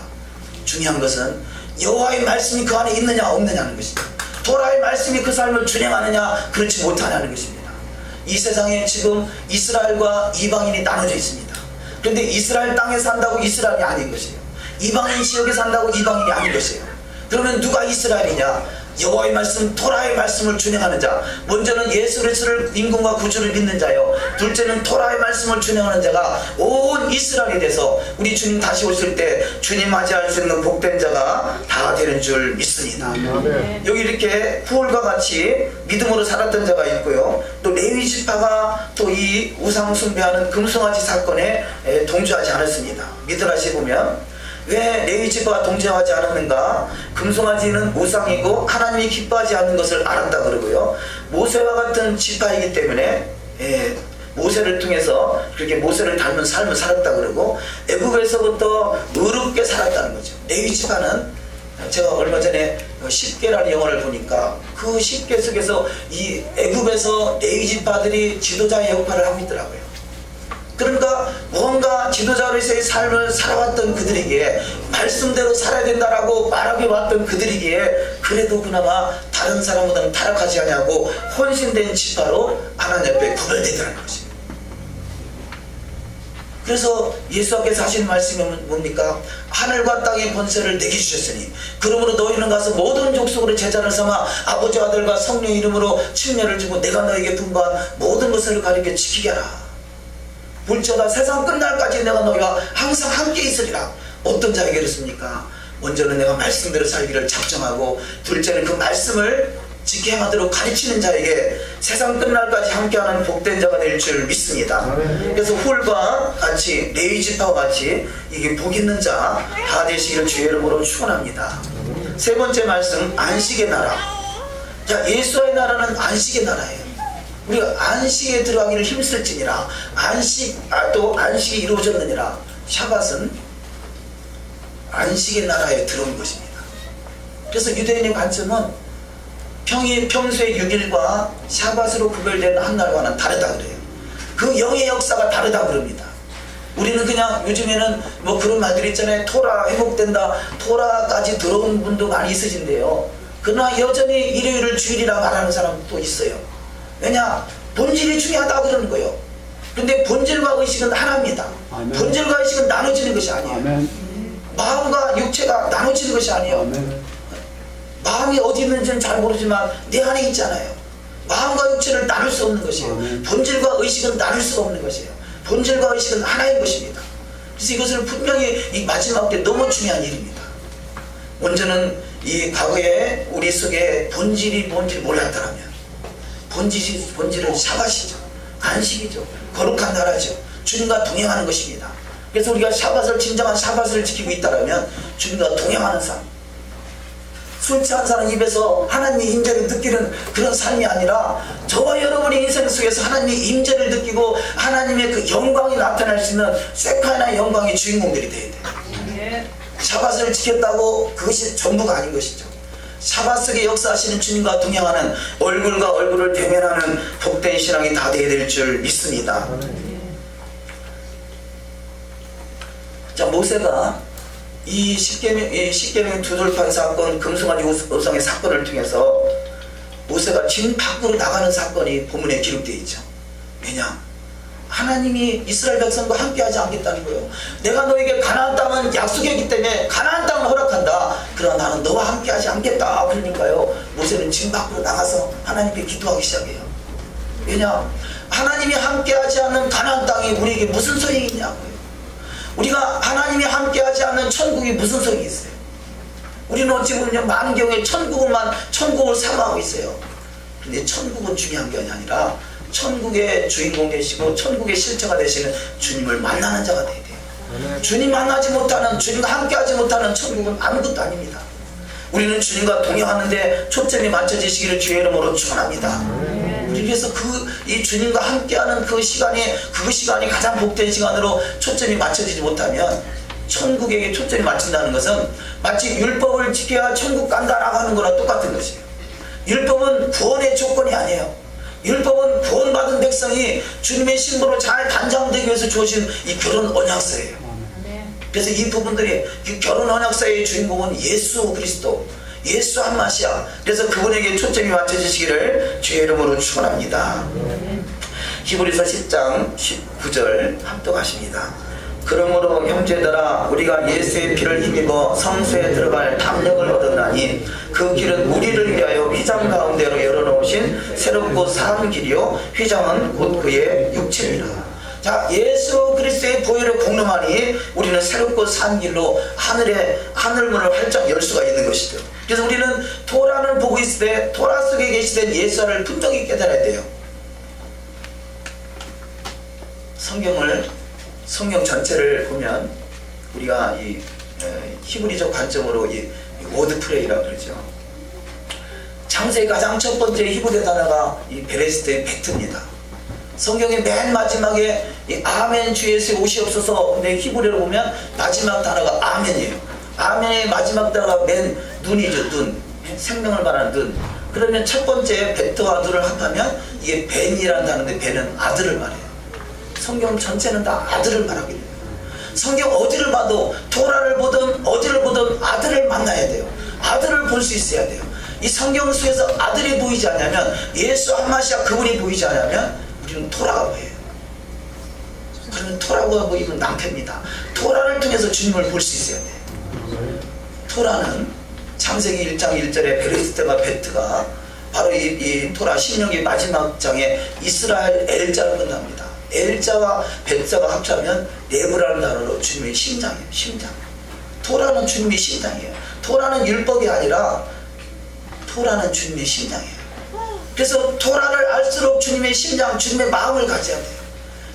중요한 것은 여호와의 말씀이 그 안에 있느냐 없느냐는 것입니다. 토라의 말씀이 그 삶을 준행하느냐 그렇지 못하냐는 것입니다. 이 세상에 지금 이스라엘과 이방인이 나눠져 있습니다. 그런데 이스라엘 땅에 산다고 이스라엘이 아닌 것이에요. 이방인 지역에 산다고 이방인이 아닌 것이에요. 그러면 누가 이스라엘이냐? 여호와의 말씀, 토라의 말씀을 준행하는 자. 먼저는 예수 그리스도를 임금과 구주를 믿는 자요, 둘째는 토라의 말씀을 준행하는 자가 온 이스라엘이 돼서 우리 주님 다시 오실 때 주님 맞이할 수 있는 복된 자가 다 되는 줄 믿습니다. 여기 이렇게 후울과 같이 믿음으로 살았던 자가 있고요, 또 레위 지파가 또 이 우상 숭배하는 금송아지 사건에 동조하지 않았습니다. 미드라시에 보면 왜 레위 지파가 동조하지 않았는가? 금송아지는 우상이고 하나님이 기뻐하지 않는 것을 알았다 그러고요, 모세와 같은 지파이기 때문에 모세를 통해서 그렇게 모세를 닮은 삶을 살았다 그러고, 애굽에서부터 의롭게 살았다는 거죠. 레위 지파는 제가 얼마 전에 10개라는 영화를 보니까 그 10개 속에서 이 애굽에서 레위 지파들이 지도자의 역할을 하고 있더라고요. 그러니까 뭔가 지도자로서의 삶을 살아왔던 그들에게, 말씀대로 살아야 된다라고 말하게 왔던 그들에게 그래도 그나마 다른 사람보다는 타락하지 않냐고 헌신된 지파로 하나님 앞에 구별되더라는 것입니다. 그래서 예수께서 하신 말씀이 뭡니까? 하늘과 땅의 권세를 내게 주셨으니 그러므로 너희는 가서 모든 족속으로 제자를 삼아 아버지 아들과 성령의 이름으로 침례를 주고 내가 너에게 분부한 모든 것을 가르쳐 지키게 하라. 볼지어다 세상 끝날까지 내가 너희와 항상 함께 있으리라. 어떤 자에게 그렇습니까? 먼저는 내가 말씀대로 살기를 작정하고, 둘째는 그 말씀을 지켜 행하도록 가르치는 자에게 세상 끝날까지 함께하는 복된 자가 될 줄 믿습니다. 그래서 훌과 같이 레위 지파와 같이 이게 복 있는 자 다 되시기를 주의 이름으로 축원합니다. 세 번째 말씀, 안식의 나라. 자, 예수의 나라는 안식의 나라예요. 우리가 안식에 들어가기를 힘쓸지니라. 또 안식이 이루어졌느니라. 샤밧은 안식의 나라에 들어온 것입니다. 그래서 유대인의 관점은 평소의 6일과 샤밧으로 구별된 한 날과는 다르다 그래요. 그 영의 역사가 다르다 그럽니다. 우리는 그냥 요즘에는 뭐 그런 말들 있잖아요. 토라 회복된다, 토라까지 들어온 분도 많이 있으신데요, 그러나 여전히 일요일을 주일이라 말하는 사람도 있어요. 왜냐? 본질이 중요하다 그러는 거예요. 근데 본질과 의식은 하나입니다. 아멘. 본질과 의식은 나눠지는 것이 아니에요. 아멘. 마음과 육체가 나눠지는 것이 아니에요. 아멘. 마음이 어디 있는지는 잘 모르지만 내 안에 있잖아요. 마음과 육체를 나눌 수 없는 것이에요. 아멘. 본질과 의식은 나눌 수가 없는 것이에요. 본질과 의식은 하나인 것입니다. 그래서 이것을 분명히 이 마지막 때 너무 중요한 일입니다. 먼저는 이 과거에 우리 속에 본질이 뭔지 몰랐더라면, 본질은 샤밧이죠. 안식이죠. 거룩한 나라죠. 주님과 동행하는 것입니다. 그래서 우리가 진정한 샤밧을 지키고 있다면 주님과 동행하는 삶. 술 취한 사람 입에서 하나님의 임재를 느끼는 그런 삶이 아니라 저와 여러분의 인생 속에서 하나님의 임재를 느끼고 하나님의 그 영광이 나타날 수 있는 세카나의 영광의 주인공들이 되어야 돼요. 샤밧을 지켰다고 그것이 전부가 아닌 것이죠. 샤밧 속에 역사하시는 주님과 동행하는, 얼굴과 얼굴을 대면하는 복된 신앙이 다 되어야 될 줄 믿습니다. 자, 모세가 이 십계명 두돌판 사건, 금송아지 우상의 사건을 통해서 모세가 진 밖으로 나가는 사건이 본문에 기록되어 있죠. 왜냐? 하나님이 이스라엘 백성과 함께하지 않겠다는 거예요. 내가 너에게 가나안 땅은 약속이기 때문에 가나안 땅을 허락한다. 그러나 나는 너와 함께하지 않겠다. 그러니까요, 모세는 진 밖으로 나가서 하나님께 기도하기 시작해요. 왜냐? 하나님이 함께하지 않는 가나안 땅이 우리에게 무슨 소용이 있냐고요. 우리가 하나님이 함께하지 않는 천국이 무슨 소용이 있어요. 우리는 어찌 보면 많은 경우에 천국을 사모하고 있어요. 근데 천국은 중요한 게 아니라 천국의 주인공 되시고 천국의 실체가 되시는 주님을 만나는 자가 돼야 돼요. 주님 만나지 못하는, 주님과 함께하지 못하는 천국은 아무것도 아닙니다. 우리는 주님과 동행하는데 초점이 맞춰지시기를 주의 이름으로 축원합니다. 그래서 이 주님과 함께하는 그 시간이 가장 복된 시간으로 초점이 맞춰지지 못하면, 천국에 초점이 맞춘다는 것은 마치 율법을 지켜야 천국 간다라고 하는 거랑 똑같은 것이에요. 율법은 구원의 조건이 아니에요. 율법은 구원받은 백성이 주님의 신부로 잘 단장되기 위해서 주어진 이 결혼 언약서예요. 그래서 이 부분들이, 이 결혼 언약서의 주인공은 예수 그리스도, 예수 한 마시아. 그래서 그분에게 초점이 맞춰지시기를 주의 이름으로 축원합니다. 히브리서 10장 19절 합독하십니다. 그러므로 형제들아, 우리가 예수의 피를 힘입어 성소에 들어갈 담력을 얻었나니 그 길은 우리를 위하여 휘장 가운데로 열어놓으신 새롭고 산 길이요 휘장은 곧 그의 육체니라. 자, 예수 그리스도의 보혈을 공름하니 우리는 새롭고 산 길로 하늘문을 활짝 열 수가 있는 것이죠. 그래서 우리는 토라를 보고 있을 때 토라 속에 계시된 예수를 분명히 깨달아야 돼요. 성경 전체를 보면 우리가 이 히브리적 관점으로 이 워드프레이라고 그러죠. 창세기 가장 첫 번째 히브리 단어가 이 베레시트의 베트입니다. 성경의 맨 마지막에 이 아멘 주 예수의 오시옵소서. 근데 히브리로 보면 마지막 단어가 아멘이에요. 아멘의 마지막 단어가 맨 눈이죠. 눈, 생명을 말하는 눈. 그러면 첫 번째 베트와 눈을 합하면 이게 벤이라는 단어인데, 벤은 아들을 말해요. 성경 전체는 다 아들을 말하게 돼요. 성경 어디를 봐도, 토라를 보든 어디를 보든 아들을 만나야 돼요. 아들을 볼 수 있어야 돼요. 이 성경 속에서 아들이 보이지 않냐면, 예수 한 마시아 그분이 보이지 않냐면 우리는 토라가 보여요. 그러면 토라가 보이면 낭패입니다. 토라를 통해서 주님을 볼 수 있어야 돼요. 토라는 창세기 1장 1절에 베레시트와 베트가 바로 이 토라 신명기 마지막 장에 이스라엘 엘자로 끝납니다. 엘자와 벳자가 합치면 네브라는 단어로 주님의 심장이에요. 심장. 토라는 주님의 심장이에요. 토라는 율법이 아니라 토라는 주님의 심장이에요. 그래서 토라를 알수록 주님의 심장, 주님의 마음을 가져야 돼요.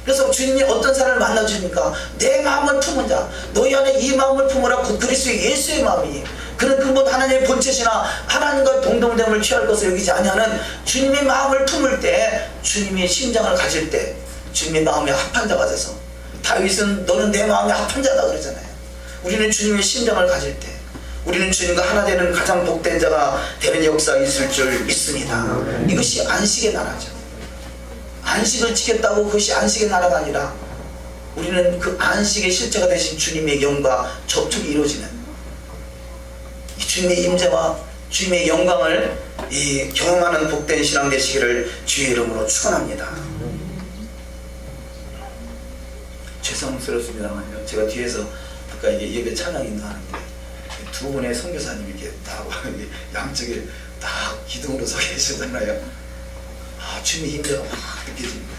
그래서 주님이 어떤 사람을 만나주니까 내 마음을 품은 자, 너희 안에 이 마음을 품으라. 곧 그리스도의 예수의 마음이. 그는 근본 하나님의 본체시나 하나님과 동등됨을 취할 것을 여기지 아니하는 주님의 마음을 품을 때, 주님의 심장을 가질 때 주님의 마음에 합한 자가 돼서, 다윗은 너는 내 마음에 합한 자다 그러잖아요. 우리는 주님의 심장을 가질 때 우리는 주님과 하나 되는 가장 복된 자가 되는 역사가 있을 줄 믿습니다. 이것이 안식의 나라죠. 안식을 지켰다고 그것이 안식의 나라가 아니라, 우리는 그 안식의 실체가 되신 주님의 영과 접촉이 이루어지는 이 주님의 임재와 주님의 영광을 경험하는 복된 신앙 되시기를 주의 이름으로 축원합니다. 죄송스럽습니다만요, 제가 뒤에서 아까 이게 예배 찬양 인도하는데 두 분의 선교사님이 이렇게 딱 양쪽에 딱 기둥으로 서 계시잖아요. 주님의 임재가 막 느껴집니다.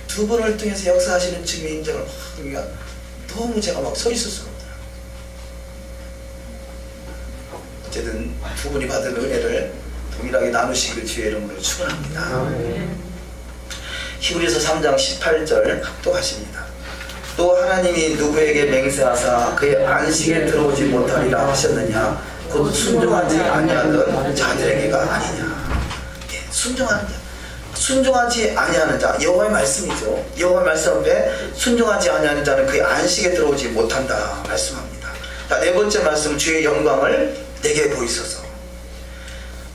두 분을 통해서 역사하시는 주님의 임재가 막, 그러니까 너무 제가 막 서 있을 수가 없더라고요. 어쨌든 두 분이 받은 은혜를 동일하게 나누시기를 주의 이름으로 축원합니다. 히브리서 3장 18절 합독하십니다. 또 하나님이 누구에게 맹세하사 그의 안식에 들어오지 못하리라 하셨느냐, 곧 순종하지 아니하던 자들에게가 아니냐. 순종하는 자, 순종하지 아니하는 자, 여호와의 말씀이죠. 여호와의 말씀 앞에 순종하지 아니하는 자는 그의 안식에 들어오지 못한다 말씀합니다. 자, 네 번째 말씀, 주의 영광을 내게 보이소서.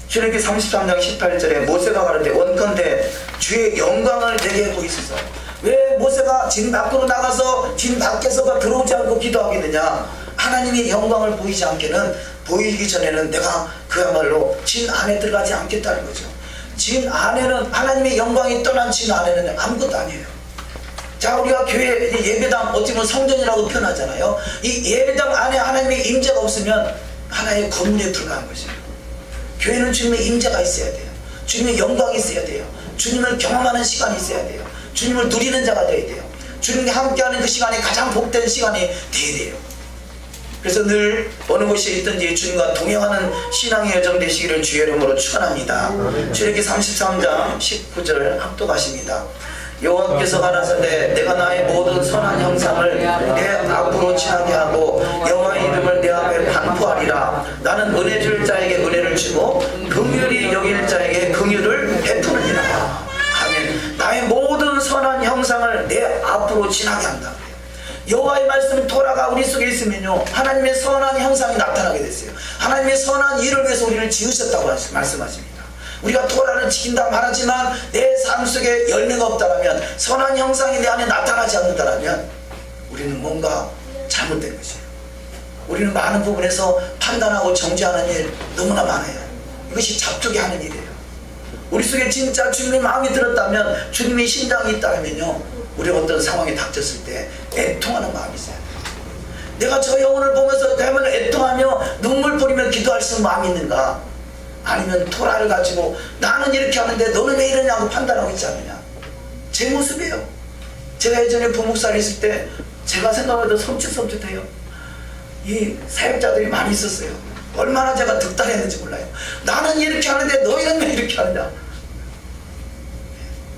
출애굽기 33장 18절에 모세가 가는데 원컨대 주의 영광을 내게 보이소서. 왜 모세가 진 밖으로 나가서 진 밖에서가 들어오지 않고 기도하겠느냐? 하나님의 영광을 보이지 않게는, 보이기 전에는 내가 그야말로 진 안에 들어가지 않겠다는 거죠. 진 안에는, 하나님의 영광이 떠난 진 안에는 아무것도 아니에요. 자, 우리가 교회 예배당 어찌 보면 성전이라고 표현하잖아요. 이 예배당 안에 하나님의 임재가 없으면 하나의 건물에 불과한 거죠. 교회는 주님의 임재가 있어야 돼요. 주님의 영광이 있어야 돼요. 주님을 경험하는 시간이 있어야 돼요. 주님을 누리는 자가 되어야 돼요. 주님과 함께하는 그 시간이 가장 복된 시간이 되어야 돼요. 그래서 늘 어느 곳에 있든지 주님과 동행하는 신앙의 여정 되시기를 주의 이름으로 축원합니다. 출애굽기 33장 19절 합독하십니다. 여호와께서 가라사대 내가 나의 모든 선한 형상을 내 앞으로 지나게 하고 여호와의 이름을 내 앞에 반포하리라. 나는 은혜 줄 자에게 은혜를 주고 긍휼히 여길 자에게 긍휼을 베푸느니라. 아멘. 나의 모든 선한 형상을 내 앞으로 지나게 한다. 여호와의 말씀 토라가 우리 속에 있으면요 하나님의 선한 형상이 나타나게 됐어요. 하나님의 선한 일을 위해서 우리를 지으셨다고 말씀하십니다. 우리가 토라를 지킨다 말하지만 내 삶 속에 열매가 없다라면, 선한 형상이 내 안에 나타나지 않는다라면 우리는 뭔가 잘못된 것이에요. 우리는 많은 부분에서 판단하고 정죄하는 일 너무나 많아요. 이것이 잡족이 하는 일이에요. 우리 속에 진짜 주님의 마음이 들었다면, 주님의 심장이 있다면요 우리가 어떤 상황에 닥쳤을 때 애통하는 마음이 있어요. 내가 저 영혼을 보면서 대면 애통하며 눈물 뿌리며 기도할 수 있는 마음이 있는가? 아니면 토라를 가지고 나는 이렇게 하는데 너는 왜 이러냐고 판단하고 있지 않느냐? 제 모습이에요. 제가 예전에 부목사를 했을 때 제가 생각해도 섬찟섬찟해요. 이 사역자들이 많이 있었어요. 얼마나 제가 득달했는지 몰라요. 나는 이렇게 하는데 너희는 왜 이렇게 하느냐?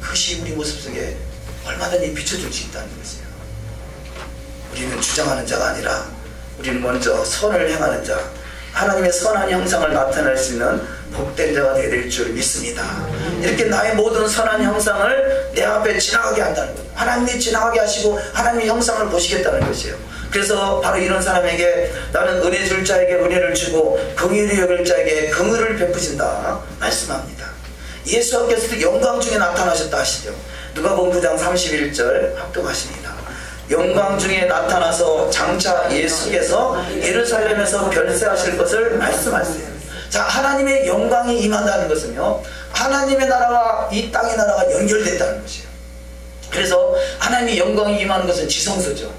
그것이 우리 모습 속에 얼마든지 비춰줄 수 있다는 것이에요. 우리는 주장하는 자가 아니라 우리는 먼저 선을 행하는 자, 하나님의 선한 형상을 나타낼 수 있는 복된 자가 되어야 될 줄 믿습니다. 이렇게 나의 모든 선한 형상을 내 앞에 지나가게 한다는 거예요. 하나님이 지나가게 하시고 하나님의 형상을 보시겠다는 것이에요. 그래서 바로 이런 사람에게 나는 은혜 줄 자에게 은혜를 주고 긍휼히 여길 자에게 긍휼을 베푸신다 말씀합니다. 예수께서도 영광 중에 나타나셨다 하시죠. 누가복음 9장 31절 합독하십니다. 영광 중에 나타나서 장차 예수께서 예루살렘에서 별세하실 것을 말씀하세요. 자, 하나님의 영광이 임한다는 것은요 하나님의 나라와 이 땅의 나라가 연결된다는 것이에요. 그래서 하나님의 영광이 임하는 것은 지성소죠.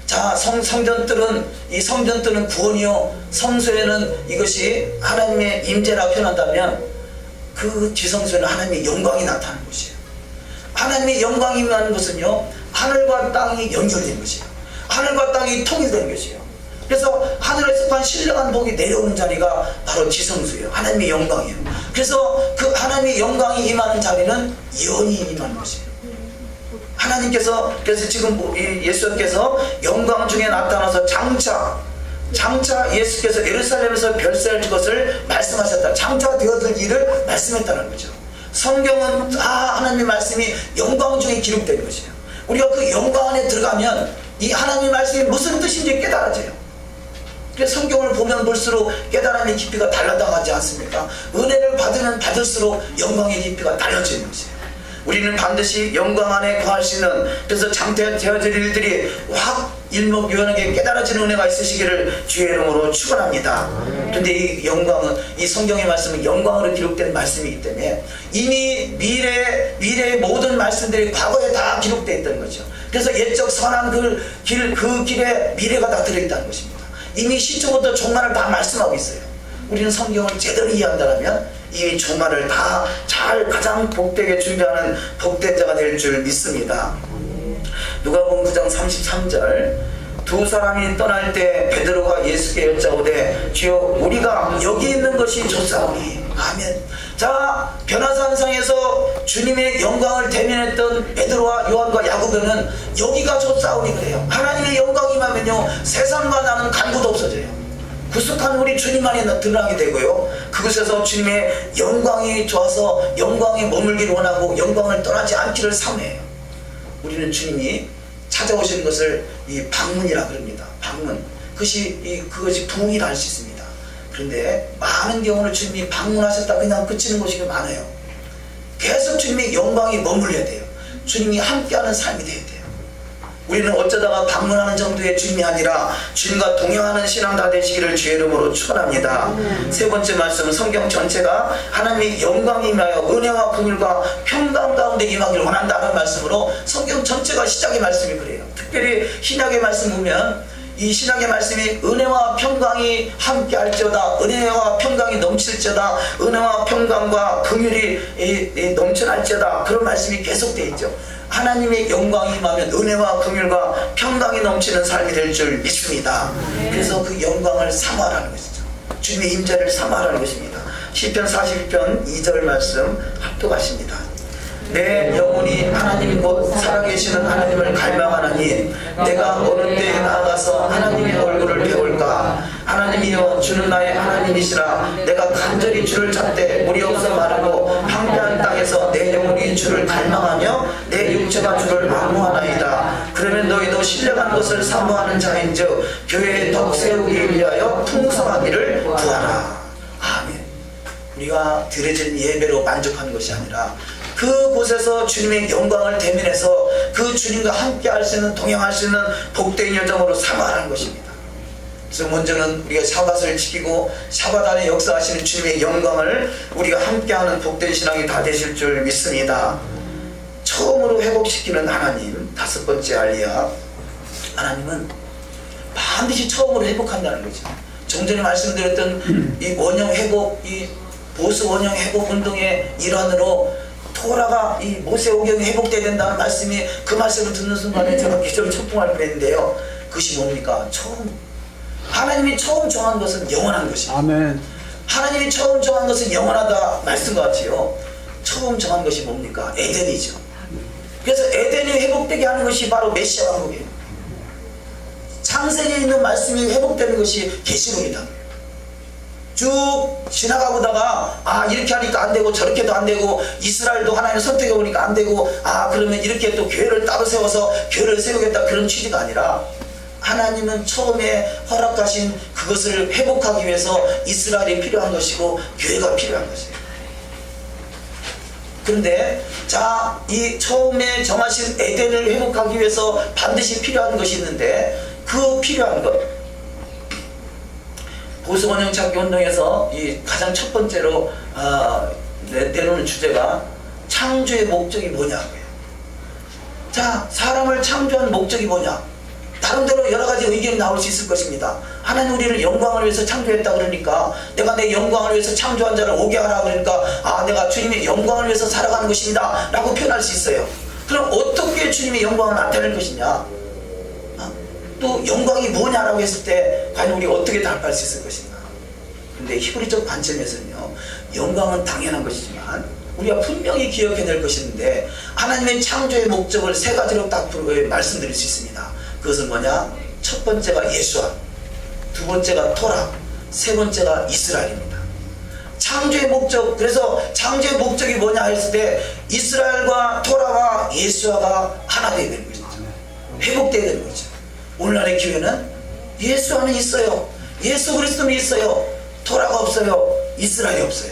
자, 성전들은 이 성전들은 구원이요, 성소에는 이것이 하나님의 임재라 표현한다면 그 지성소에는 하나님의 영광이 나타나는 것이에요. 하나님의 영광이 임하는 것은요 하늘과 땅이 연결된 것이에요. 하늘과 땅이 통일된 것이에요. 그래서 하늘에서 한 신령한 복이 내려오는 자리가 바로 지성소예요. 하나님의 영광이에요. 그래서 그 하나님의 영광이 임하는 자리는 예언이 임하는 것이에요. 하나님께서 그래서 지금 예수께서 영광 중에 나타나서 장차 예수께서 예루살렘에서 별세할 것을 말씀하셨다. 장차 되어질 일을 말씀했다는 거죠. 성경은 다 하나님의 말씀이 영광 중에 기록된 것이에요. 우리가 그 영광 안에 들어가면 이 하나님의 말씀이 무슨 뜻인지 깨달아져요. 그래서 성경을 보면 볼수록 깨달음의 깊이가 달라나가지 않습니까? 은혜를 받으면 받을수록 영광의 깊이가 달라지는 것이에요. 우리는 반드시 영광 안에 거할 수 있는, 그래서 장태되어질 일들이 확 일목요연하게 깨달아지는 은혜가 있으시기를 주의 이름으로 축원합니다. 그런데 이 영광은, 이 성경의 말씀은 영광으로 기록된 말씀이기 때문에 이미 미래의 모든 말씀들이 과거에 다 기록되어 있다는 거죠. 그래서 옛적 선한 그 길에 미래가 다 들어있다는 것입니다. 이미 시초부터 종말을 다 말씀하고 있어요. 우리는 성경을 제대로 이해한다면 이미 종말을 다 잘 가장 복되게 준비하는 복된 자가 될 줄 믿습니다. 누가복음 9장 33절 두 사람이 떠날 때 베드로가 예수께 여짜오되 주여 우리가 여기 있는 것이 좋사오니. 아멘. 자, 변화산상에서 주님의 영광을 대면했던 베드로와 요한과 야고보는 여기가 좋사오니 그래요. 하나님의 영광이 임하면요 세상과 나는 간구도 없어져요. 구속한 우리 주님만이 드러나게 되고요, 그곳에서 주님의 영광이 좋아서 영광에 머물기를 원하고 영광을 떠나지 않기를 사모해요. 우리는 주님이 찾아오시는 것을 이 방문이라 그럽니다. 방문. 그것이 부흥이라 할 수 있습니다. 그런데 많은 경우는 주님이 방문하셨다 그냥 그치는 것이 많아요. 계속 주님의 영광이 머물러야 돼요. 주님이 함께하는 삶이 돼야 돼요. 우리는 어쩌다가 방문하는 정도의 주님이 아니라 주님과 동행하는 신앙 다 되시기를 주의 이름으로 축원합니다. 세 번째 말씀은 성경 전체가 하나님의 영광이 임하여 은혜와 긍휼과 평강 가운데 임하기를 원한다는 말씀으로 성경 전체가 시작의 말씀이 그래요. 특별히 신약의 말씀 보면 이 신약의 말씀이 은혜와 평강이 함께 할지어다, 은혜와 평강이 넘칠지어다, 은혜와 평강과 긍휼이 넘쳐날지어다, 그런 말씀이 계속되어 있죠. 하나님의 영광이 임하면 은혜와 긍휼과 평강이 넘치는 삶이 될 줄 믿습니다. 그래서 그 영광을 사모하라는 것이죠. 주님의 임재를 사모하라는 것입니다. 시편 41편 2절 말씀 합독하십니다. 내 영혼이 하나님 곧 살아계시는 하나님을 갈망하나니 내가 어느 때에 나아가서 하나님의 얼굴을 배울까. 하나님이여 주는 나의 하나님이시라. 내가 간절히 주를 찾되 물이 없어 마르고 황폐한 땅에서 내 영혼이 주를 갈망하며 내 육체가 주를 악무하나이다. 그러면 너희도 신령한 것을 사모하는 자인즉 교회에 덕 세우기 위하여 풍성하기를 구하라. 아멘. 우리가 드려진 예배로 만족하는 것이 아니라 그곳에서 주님의 영광을 대면해서 그 주님과 함께 할 수 있는, 동행할 수 있는 복된 여정으로 삼아라는 것입니다. 그래서 먼저는 우리가 샤밧을 지키고 샤밧 안에 역사하시는 주님의 영광을 우리가 함께하는 복된 신앙이 다 되실 줄 믿습니다. 처음으로 회복시키는 하나님, 다섯 번째 알리야. 하나님은 반드시 처음으로 회복한다는 거죠. 좀 전에 말씀드렸던 이 원형 회복, 이 보수 원형 회복 운동의 일환으로 토라가 이 모세오경이 회복돼야 된다는 말씀이, 그 말씀을 듣는 순간에 제가 기적을 첫붕할 뻔했는데요. 그것이 뭡니까? 처음, 하나님이 처음 정한 것은 영원한 것입니다. 아멘. 하나님이 처음 정한 것은 영원하다 말씀과 같이요, 처음 정한 것이 뭡니까? 에덴이죠. 그래서 에덴이 회복되게 하는 것이 바로 메시아 왕국이에요. 창세기에 있는 말씀이 회복되는 것이 계시록이다. 쭉 지나가보다가 이렇게 하니까 안 되고 저렇게도 안 되고, 이스라엘도 하나님 선택해 보니까 안 되고, 그러면 이렇게 또 교회를 따로 세워서 교회를 세우겠다, 그런 취지가 아니라 하나님은 처음에 허락하신 그것을 회복하기 위해서 이스라엘이 필요한 것이고 교회가 필요한 것이에요. 그런데 이 처음에 정하신 에덴을 회복하기 위해서 반드시 필요한 것이 있는데, 그 필요한 것, 보수원형 찾기 운동에서 이 가장 첫 번째로 내놓는 주제가 창조의 목적이 뭐냐고요. 자, 사람을 창조한 목적이 뭐냐? 나름대로 여러 가지 의견이 나올 수 있을 것입니다. 하나님 우리를 영광을 위해서 창조했다 그러니까, 내가 내 영광을 위해서 창조한 자를 오게 하라 그러니까, 내가 주님의 영광을 위해서 살아가는 것입니다 라고 표현할 수 있어요. 그럼 어떻게 주님의 영광을 나타낼 것이냐, 또 영광이 뭐냐라고 했을 때 과연 우리 어떻게 답할 수 있을 것인가. 근데 히브리적 관점에서는요, 영광은 당연한 것이지만 우리가 분명히 기억해낼 것인데, 하나님의 창조의 목적을 세 가지로 딱 말씀드릴 수 있습니다. 그것은 뭐냐? 첫 번째가 예수와, 두 번째가 토라, 세 번째가 이스라엘입니다. 창조의 목적, 그래서 창조의 목적이 뭐냐 했을 때 이스라엘과 토라와 예수와가 하나 되어야 되는 거죠. 회복되어야 되는 거죠. 오늘날의 교회는 예수 안에 있어요. 예수 그리스도는 있어요. 토라가 없어요. 이스라엘이 없어요.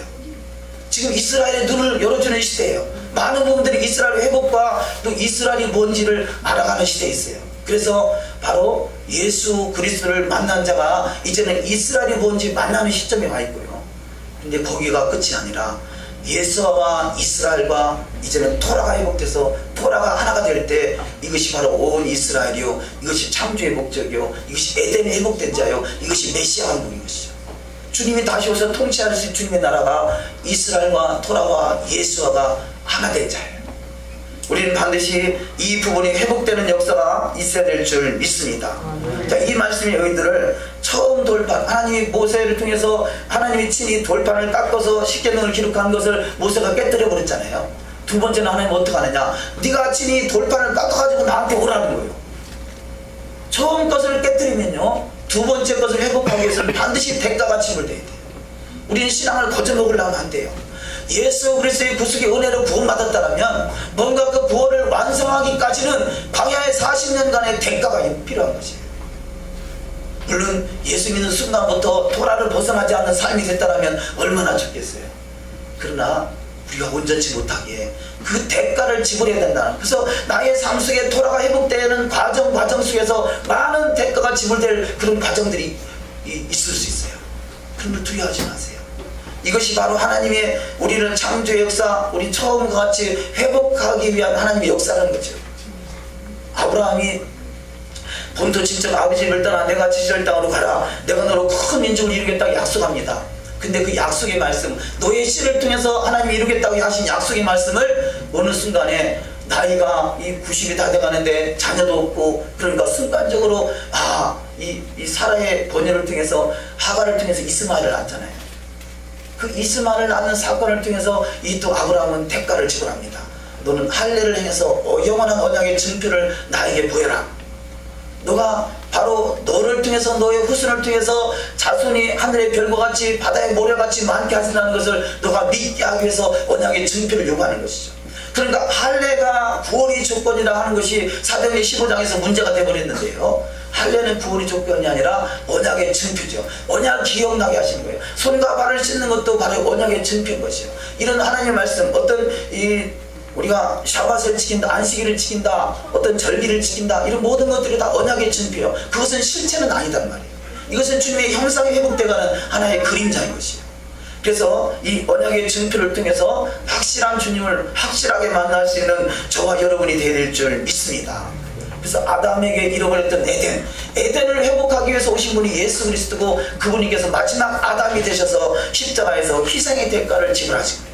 지금 이스라엘의 눈을 열어주는 시대예요. 많은 부분들이 이스라엘 회복과 또 이스라엘이 뭔지를 알아가는 시대에 있어요. 그래서 바로 예수 그리스도를 만난 자가 이제는 이스라엘이 뭔지 만나는 시점에 와 있고요. 근데 거기가 끝이 아니라 예수와 이스라엘과 이제는 토라가 회복돼서 토라가 하나가 될 때, 이것이 바로 온 이스라엘이요, 이것이 창조의 목적이요, 이것이 에덴의 회복된 자요, 이것이 메시아 왕국인 것이죠. 주님이 다시 오셔서 통치하실 주님의 나라가 이스라엘과 토라와 예수와가 하나 된 자예요. 우리는 반드시 이 부분이 회복되는 역사가 있어야 될 줄 믿습니다. 자, 이 말씀의 의미들을 처음 돌판, 하나님이 모세를 통해서 하나님이 친히 돌판을 깎아서 십계명을 기록한 것을 모세가 깨뜨려 버렸잖아요. 두 번째는 하나님 어떻게 하느냐, 네가 친히 돌판을 깎아가지고 나한테 오라는 거예요. 처음 것을 깨뜨리면요, 두 번째 것을 회복하기 위해서는 반드시 대가가 지불돼야 돼요. 우리는 신앙을 거저먹으려면 안 돼요. 예수 그리스도의 구속의 은혜로 구원받았다면 뭔가 그 구원을 완성하기까지는 광야의 40년간의 대가가 필요한 것이에요. 물론 예수 믿는 순간부터 토라를 벗어나지 않는 삶이 됐다면 얼마나 좋겠어요. 그러나 우리가 온전치 못하게 그 대가를 지불해야 된다. 그래서 나의 삶 속에 토라가 회복되는 과정 속에서 많은 대가가 지불될 그런 과정들이 있을 수 있어요. 그런 걸 두려워하지 마세요. 이것이 바로 하나님의 우리를 창조의 역사, 우리 처음과 같이 회복하기 위한 하나님의 역사라는 거죠. 아브라함이 본토 친척 아버지 집을 떠나 내가 지시할 땅으로 가라. 내가 너로 큰 민족을 이루겠다고 약속합니다. 근데 그 약속의 말씀, 너의 씨를 통해서 하나님이 이루겠다고 하신 약속의 말씀을 어느 순간에 나이가 이 90이 다 돼가는데 자녀도 없고, 그러니까 순간적으로 이 사라의 번뇌를 통해서 하가를 통해서 이스마엘을 낳잖아요. 그 이스마엘을 낳는 사건을 통해서 이 또 아브라함은 대가를 지불합니다. 너는 할례를 행해서 영원한 언약의 증표를 나에게 보여라. 너가 바로 너를 통해서, 너의 후손을 통해서 자손이 하늘의 별과 같이 바다의 모래같이 많게 하신다는 것을 너가 믿게 하기 위해서 언약의 증표를 요구하는 것이죠. 그러니까 할례가 구원의 조건이라 하는 것이 사도행전 15장에서 문제가 되어버렸는데요. 할례는 구원의 조건이 아니라 언약의 증표죠. 언약 기억나게 하시는 거예요. 손과 발을 씻는 것도 바로 언약의 증표인 것이에요. 이런 하나님의 말씀, 어떤 우리가 샤밧을 지킨다, 안식일을 지킨다, 어떤 절기를 지킨다, 이런 모든 것들이 다 언약의 증표예요. 그것은 실체는 아니단 말이에요. 이것은 주님의 형상이 회복되가는 하나의 그림자인 것이에요. 그래서 이 언약의 증표를 통해서 확실한 주님을 확실하게 만날 수 있는 저와 여러분이 되어야 될 줄 믿습니다. 그래서 아담에게 잃어버렸던 에덴을 회복하기 위해서 오신 분이 예수 그리스도고, 그분께서 마지막 아담이 되셔서 십자가에서 희생의 대가를 지불하신 거예요.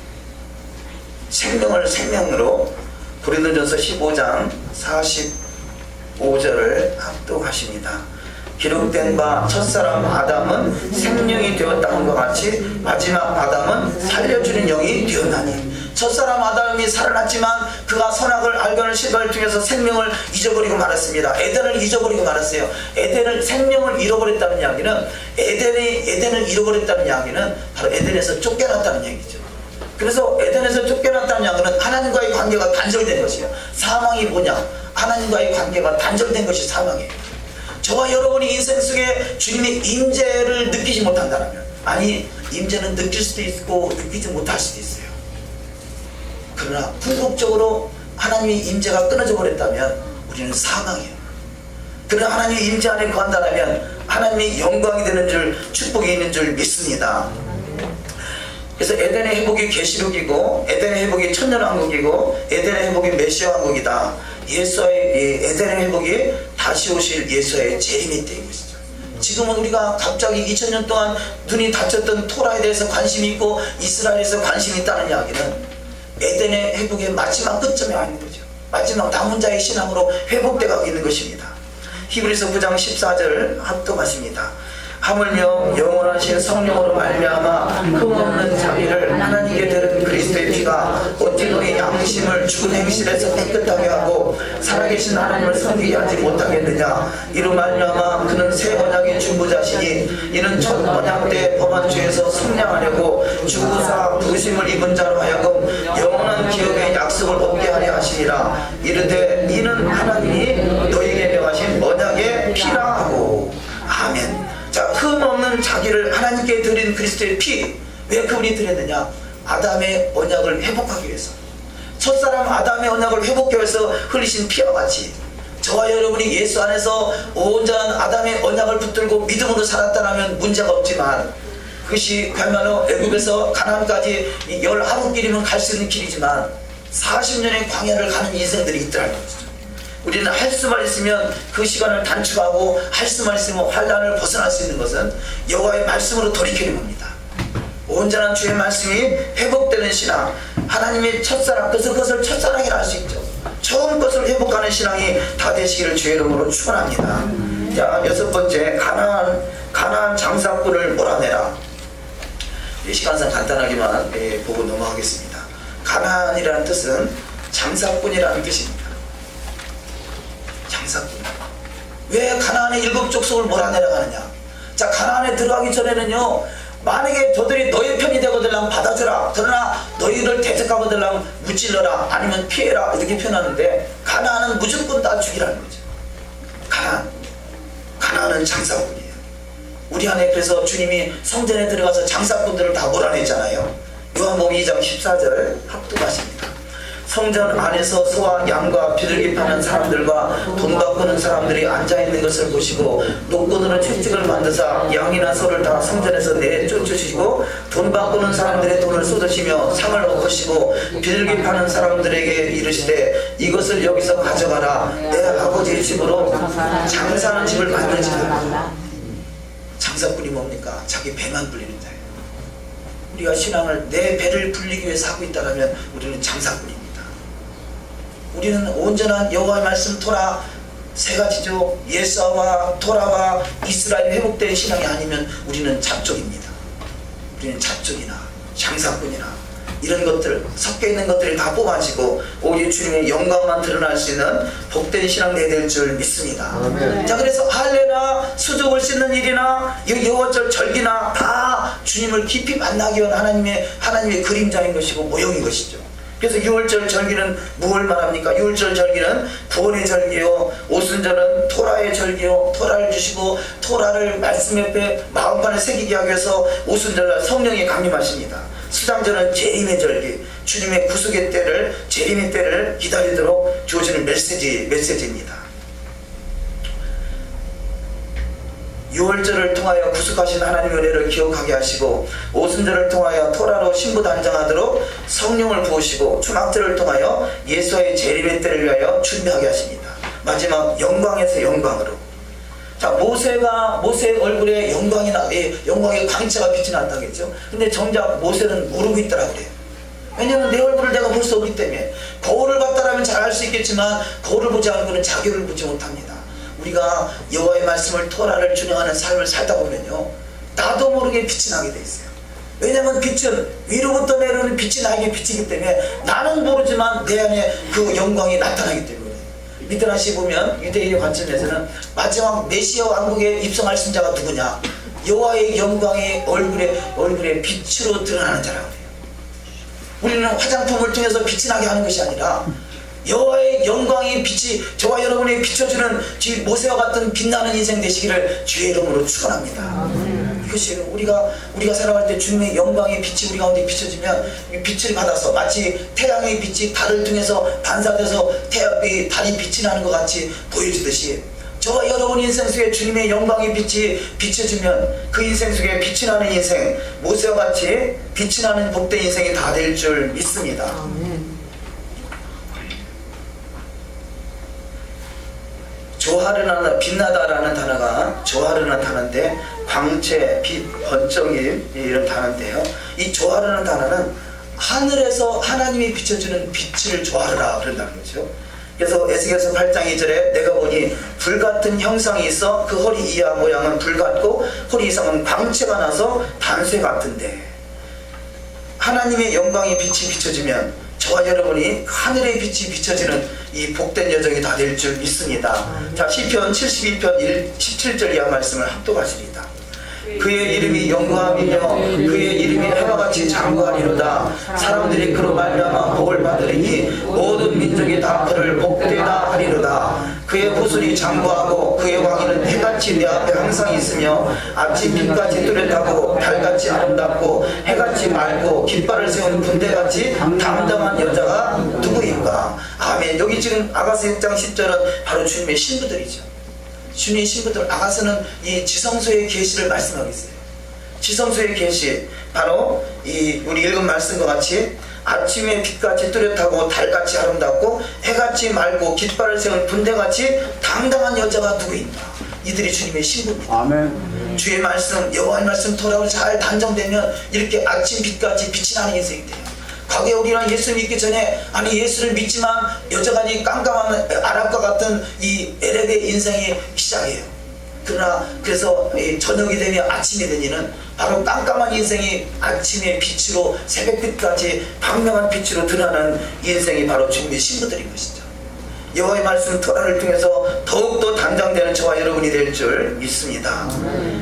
생명을 생명으로, 고린도전서 15장 45절을 합독하십니다. 기록된 바 첫사람 아담은 생명이 되었다는 것 같이 마지막 아담은 살려주는 영이 되었나니. 첫사람 아담이 살아났지만 그가 선악을 알고는 실과를 통해서 생명을 잊어버리고 말았습니다. 에덴을 잊어버리고 말았어요. 에덴을, 생명을 잃어버렸다는 이야기는, 에덴을 잃어버렸다는 이야기는 바로 에덴에서 쫓겨났다는 얘기죠. 그래서 에덴에서 쫓겨났다는 이야기는 하나님과의 관계가 단절된 것이에요. 사망이 뭐냐? 하나님과의 관계가 단절된 것이 사망이에요. 저와 여러분이 인생 속에 주님의 임재를 느끼지 못한다면, 아니 임재는 느낄 수도 있고 느끼지 못할 수도 있어요. 그러나 궁극적으로 하나님의 임재가 끊어져 버렸다면 우리는 사망이에요. 그러나 하나님의 임재 안에 거한다면 하나님의 영광이 되는 줄, 축복이 있는 줄 믿습니다. 그래서 에덴의 회복이 계시록이고, 에덴의 회복이 천년왕국이고, 에덴의 회복이 메시아 왕국이다. 예수의 에덴의 회복이 다시 오실 예수의 재림의 때인 것이죠. 지금은 우리가 갑자기 2000년 동안 눈이 닫혔던 토라에 대해서 관심이 있고 이스라엘에서 관심이 있다는 이야기는 에덴의 회복의 마지막 끝점이 아닌 거죠. 마지막 남은 자의 신앙으로 회복되어 가고 있는 것입니다. 히브리서 9장 14절 합독하십니다. 하물며 영원하신 성령으로 말미암아 흠없는 자비를 하나님께 드린 그리스도의 피가 어찌 너희 양심을 죽은 행실에서 깨끗하게 하고 살아계신 하나님을 섬기게 하지 못하겠느냐. 이로 말미암아 그는 새 언약의 중보자시니 이는 첫 언약 때 범한 죄에서 속량하려고 주구사 부심을 입은 자로 하여금 영원한 기업의 약속을 얻게 하려 하시니라. 이르되 이는 하나님이 너희에게 명하신 언약의 피라 하고. 아멘. 자, 흠없는 자기를 하나님께 드린 그리스도의 피, 왜 그분이 드렸느냐? 아담의 언약을 회복하기 위해서, 첫사람 아담의 언약을 회복하기 위해서 흘리신 피와 같이 저와 여러분이 예수 안에서 온전한 아담의 언약을 붙들고 믿음으로 살았다면 문제가 없지만, 그것이 그야말로 애굽에서 가나안까지 11길이면 갈 수 있는 길이지만 40년의 광야를 가는 인생들이 있더라는 거죠. 우리는 할 수만 있으면 그 시간을 단축하고, 할 수만 있으면 환난을 벗어날 수 있는 것은 여호와의 말씀으로 돌이키는 겁니다. 온전한 주의 말씀이 회복되는 신앙, 하나님의 첫사랑, 그것을 첫사랑이라 할 수 있죠. 처음 것을 회복하는 신앙이 다 되시기를 주의 이름으로 축원합니다. 자, 6번째, 가나안 장사꾼을 몰아내라. 이 시간상 간단하게만 보고 넘어가겠습니다. 가나안이라는 뜻은 장사꾼이라는 뜻입니다. 장사꾼. 왜 가나안의 7 족속을 몰아내려 하느냐? 자, 가나안에 들어가기 전에는요, 만약에 저들이 너의 편이 되거들랑 받아주라, 그러나 너희를 대적하거들랑 무찔러라, 아니면 피해라, 이렇게 표현하는데, 가나안은 무조건 다 죽이라는 거죠. 가나안은 장사꾼이에요. 우리 안에 그래서 주님이 성전에 들어가서 장사꾼들을 다 몰아내잖아요. 요한복음 2장 14절 합독하십니다. 성전 안에서 소와 양과 비둘기 파는 사람들과 돈 바꾸는 사람들이 앉아있는 것을 보시고 노끈으로 채찍을 만드사 양이나 소를 다 성전에서 내쫓으시고 돈 바꾸는 사람들의 돈을 쏟으시며 상을 엎으시고 비둘기 파는 사람들에게 이르시되 이것을 여기서 가져가라. 내 아버지의 집으로 장사하는 집을 만들지 말라. 장사꾼이 뭡니까? 자기 배만 불리는 자예요. 우리가 신앙을 내 배를 불리기 위해서 하고 있다면 우리는 장사꾼입니다. 우리는 온전한 여호와의 말씀 토라 세 가지죠. 예수와 토라와 이스라엘 회복된 신앙이 아니면 우리는 잡종입니다. 우리는 잡종이나 장사꾼이나 이런 것들 섞여 있는 것들을 다 뽑아지고 오직 주님의 영광만 드러날 수 있는 복된 신앙 내야 될 줄 믿습니다. 자, 그래서 할례나 수족을 씻는 일이나 여호와절 절기나 다 주님을 깊이 만나기 위한 하나님의 그림자인 것이고 모형인 것이죠. 그래서 6월절 절기는 무엇을 말합니까? 6월절 절기는 구원의 절기요, 오순절은 토라의 절기요, 토라를 주시고 토라를 말씀 옆에 마음판에 새기게 하기 위해서 오순절날 성령이 강림하십니다. 수장절은 재림의 절기, 주님의 구속의 때를, 재림의 때를 기다리도록 주어지는 메시지입니다. 6월절을 통하여 구속하신 하나님의 은혜를 기억하게 하시고 오순절을 통하여 토라로 신부 단장하도록 성령을 부으시고 초막절을 통하여 예수의 재림의 때를 위하여 준비하게 하십니다. 마지막 영광에서 영광으로. 자, 모세의 얼굴에 영광의 광채가 빛이 난다겠죠. 근데 정작 모세는 모르고 있더라 그래요. 왜냐면 내 얼굴을 내가 볼 수 없기 때문에. 거울을 봤다라면 잘 알 수 있겠지만 거울을 보지 않고는 자기를 보지 못합니다. 우리가 여호와의 말씀을 토라를 준행하는 삶을 살다 보면요, 나도 모르게 빛이 나게 돼 있어요. 왜냐면 빛은 위로부터 내려오는 빛이 나에게 비치기 때문에 나는 모르지만 내 안에 그 영광이 나타나기 때문에. 미드라시 보면 유대인의 관점에서는 마지막 메시아 왕국에 입성할 신자가 누구냐? 여호와의 영광이 얼굴에 빛으로 드러나는 자라고 해요. 우리는 화장품을 통해서 빛이 나게 하는 것이 아니라 여호와의 영광이 빛이 저와 여러분에게 비춰주는 모세와 같은 빛나는 인생 되시기를 주의 이름으로 축원합니다. 이것이 우리가 살아갈 때 주님의 영광의 빛이 우리 가운데 비춰지면 빛을 받아서 마치 태양의 빛이 달을 통해서 반사돼서 달이 빛이 나는 것 같이 보여지듯이 저와 여러분 인생 속에 주님의 영광의 빛이 비춰지면 그 인생 속에 빛이 나는 인생, 모세와 같이 빛이 나는 복된 인생이 다 될 줄 믿습니다. 조하르나 빛나다라는 단어가 조하르나 단어인데 광채, 빛, 번쩍임 이런 단어인데요. 이 조하르는 단어는 하늘에서 하나님이 비춰주는 빛을 조하르라 그런다는 거죠. 그래서 에스겔서 8장 2절에 내가 보니 불같은 형상이 있어 그 허리 이하 모양은 불같고 허리 이상은 광채가 나서 단쇠 같은데 하나님의 영광의 빛이 비춰지면 저와 여러분이 하늘의 빛이 비춰지는 이 복된 여정이 다 될 줄 믿습니다. 자, 시편 72편 17절 이하 말씀을 합독하시리다. 그의 이름이 영광이며 그의 이름이 해와 같이 장구하리로다. 사람들이 그로 말미암아 복을 받으리니 모든 민족이 다 그를 복되다 하리로다. 그의 구슬이 장구하고 그의 왕위는 해같이 내 앞에 항상 있으며 아침 빛같이 뚜렷하고 달같이 아름답고 해같이 맑고 깃발을 세운 군대같이 담담한 여자가 누구인가. 아멘. 여기 지금 아가서 6장 10절은 바로 주님의 신부들이죠. 주님의 신부들. 아가서는 이 지성소의 계시를 말씀하고 있어요. 지성소의 계시, 바로 우리 읽은 말씀과 같이 아침의 빛같이 뚜렷하고 달같이 아름답고 해같이 맑고 깃발을 세운 군대같이 당당한 여자가 누구인가. 이들이 주님의 신부입니다. 아멘. 주의 말씀, 여호와의 말씀 토라로 잘 단정되면 이렇게 아침 빛같이 빛이 나는 인생이 돼요. 과거에 우리는 예수 믿기 전에 예수를 믿지만 여전히 깜깜한 아랍과 같은 이 에렙의 인생이 시작이에요. 그래서 저녁이 되면 아침이 되니는 바로 깜깜한 인생이 아침의 빛으로 새벽빛까지 광명한 빛으로 드러나는 인생이 바로 주님의 신부들인 것이죠. 여호와의 말씀 토라를 통해서 더욱더 단장되는 저와 여러분이 될 줄 믿습니다.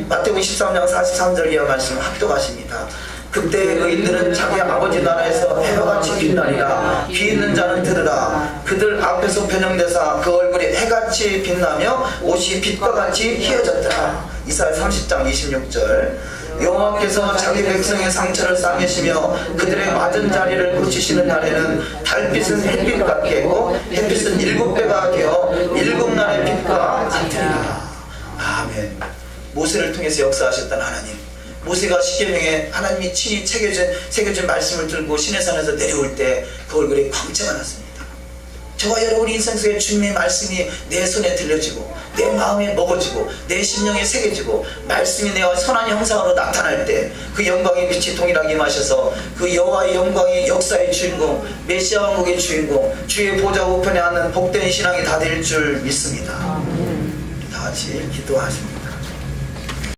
마태복음 13장 43절 이하 말씀 합독하십니다. 그때 의인들은 자기 아버지 나라에서 해와 같이 빛나리라. 귀 있는 자는 들으라. 그들 앞에서 변형되사 그 얼굴이 해같이 빛나며 옷이 빛과 같이 희어졌더라. 이사야 30장 26절. 여호와께서 자기 백성의 상처를 싸매시며 그들의 맞은 자리를 고치시는 날에는 달빛은 햇빛 같겠고 햇빛은 7배가 되어 7날의 빛과 같으리라. 아멘. 모세를 통해서 역사하셨던 하나님, 모세가 십계명에 하나님이 친히 새겨준 말씀을 들고 시내산에서 내려올 때 그 얼굴에 광채가 났습니다. 저와 여러분 인생 속에 주님의 말씀이 내 손에 들려지고 내 마음에 먹어지고 내 심령에 새겨지고 말씀이 내가 선한 형상으로 나타날 때 그 영광의 빛이 동일하게 마셔서 그 여호와의 영광이 역사의 주인공, 메시아 왕국의 주인공, 주의 보좌 우편에 앉는 복된 신앙이 다 될 줄 믿습니다. 다 같이 기도하십니다.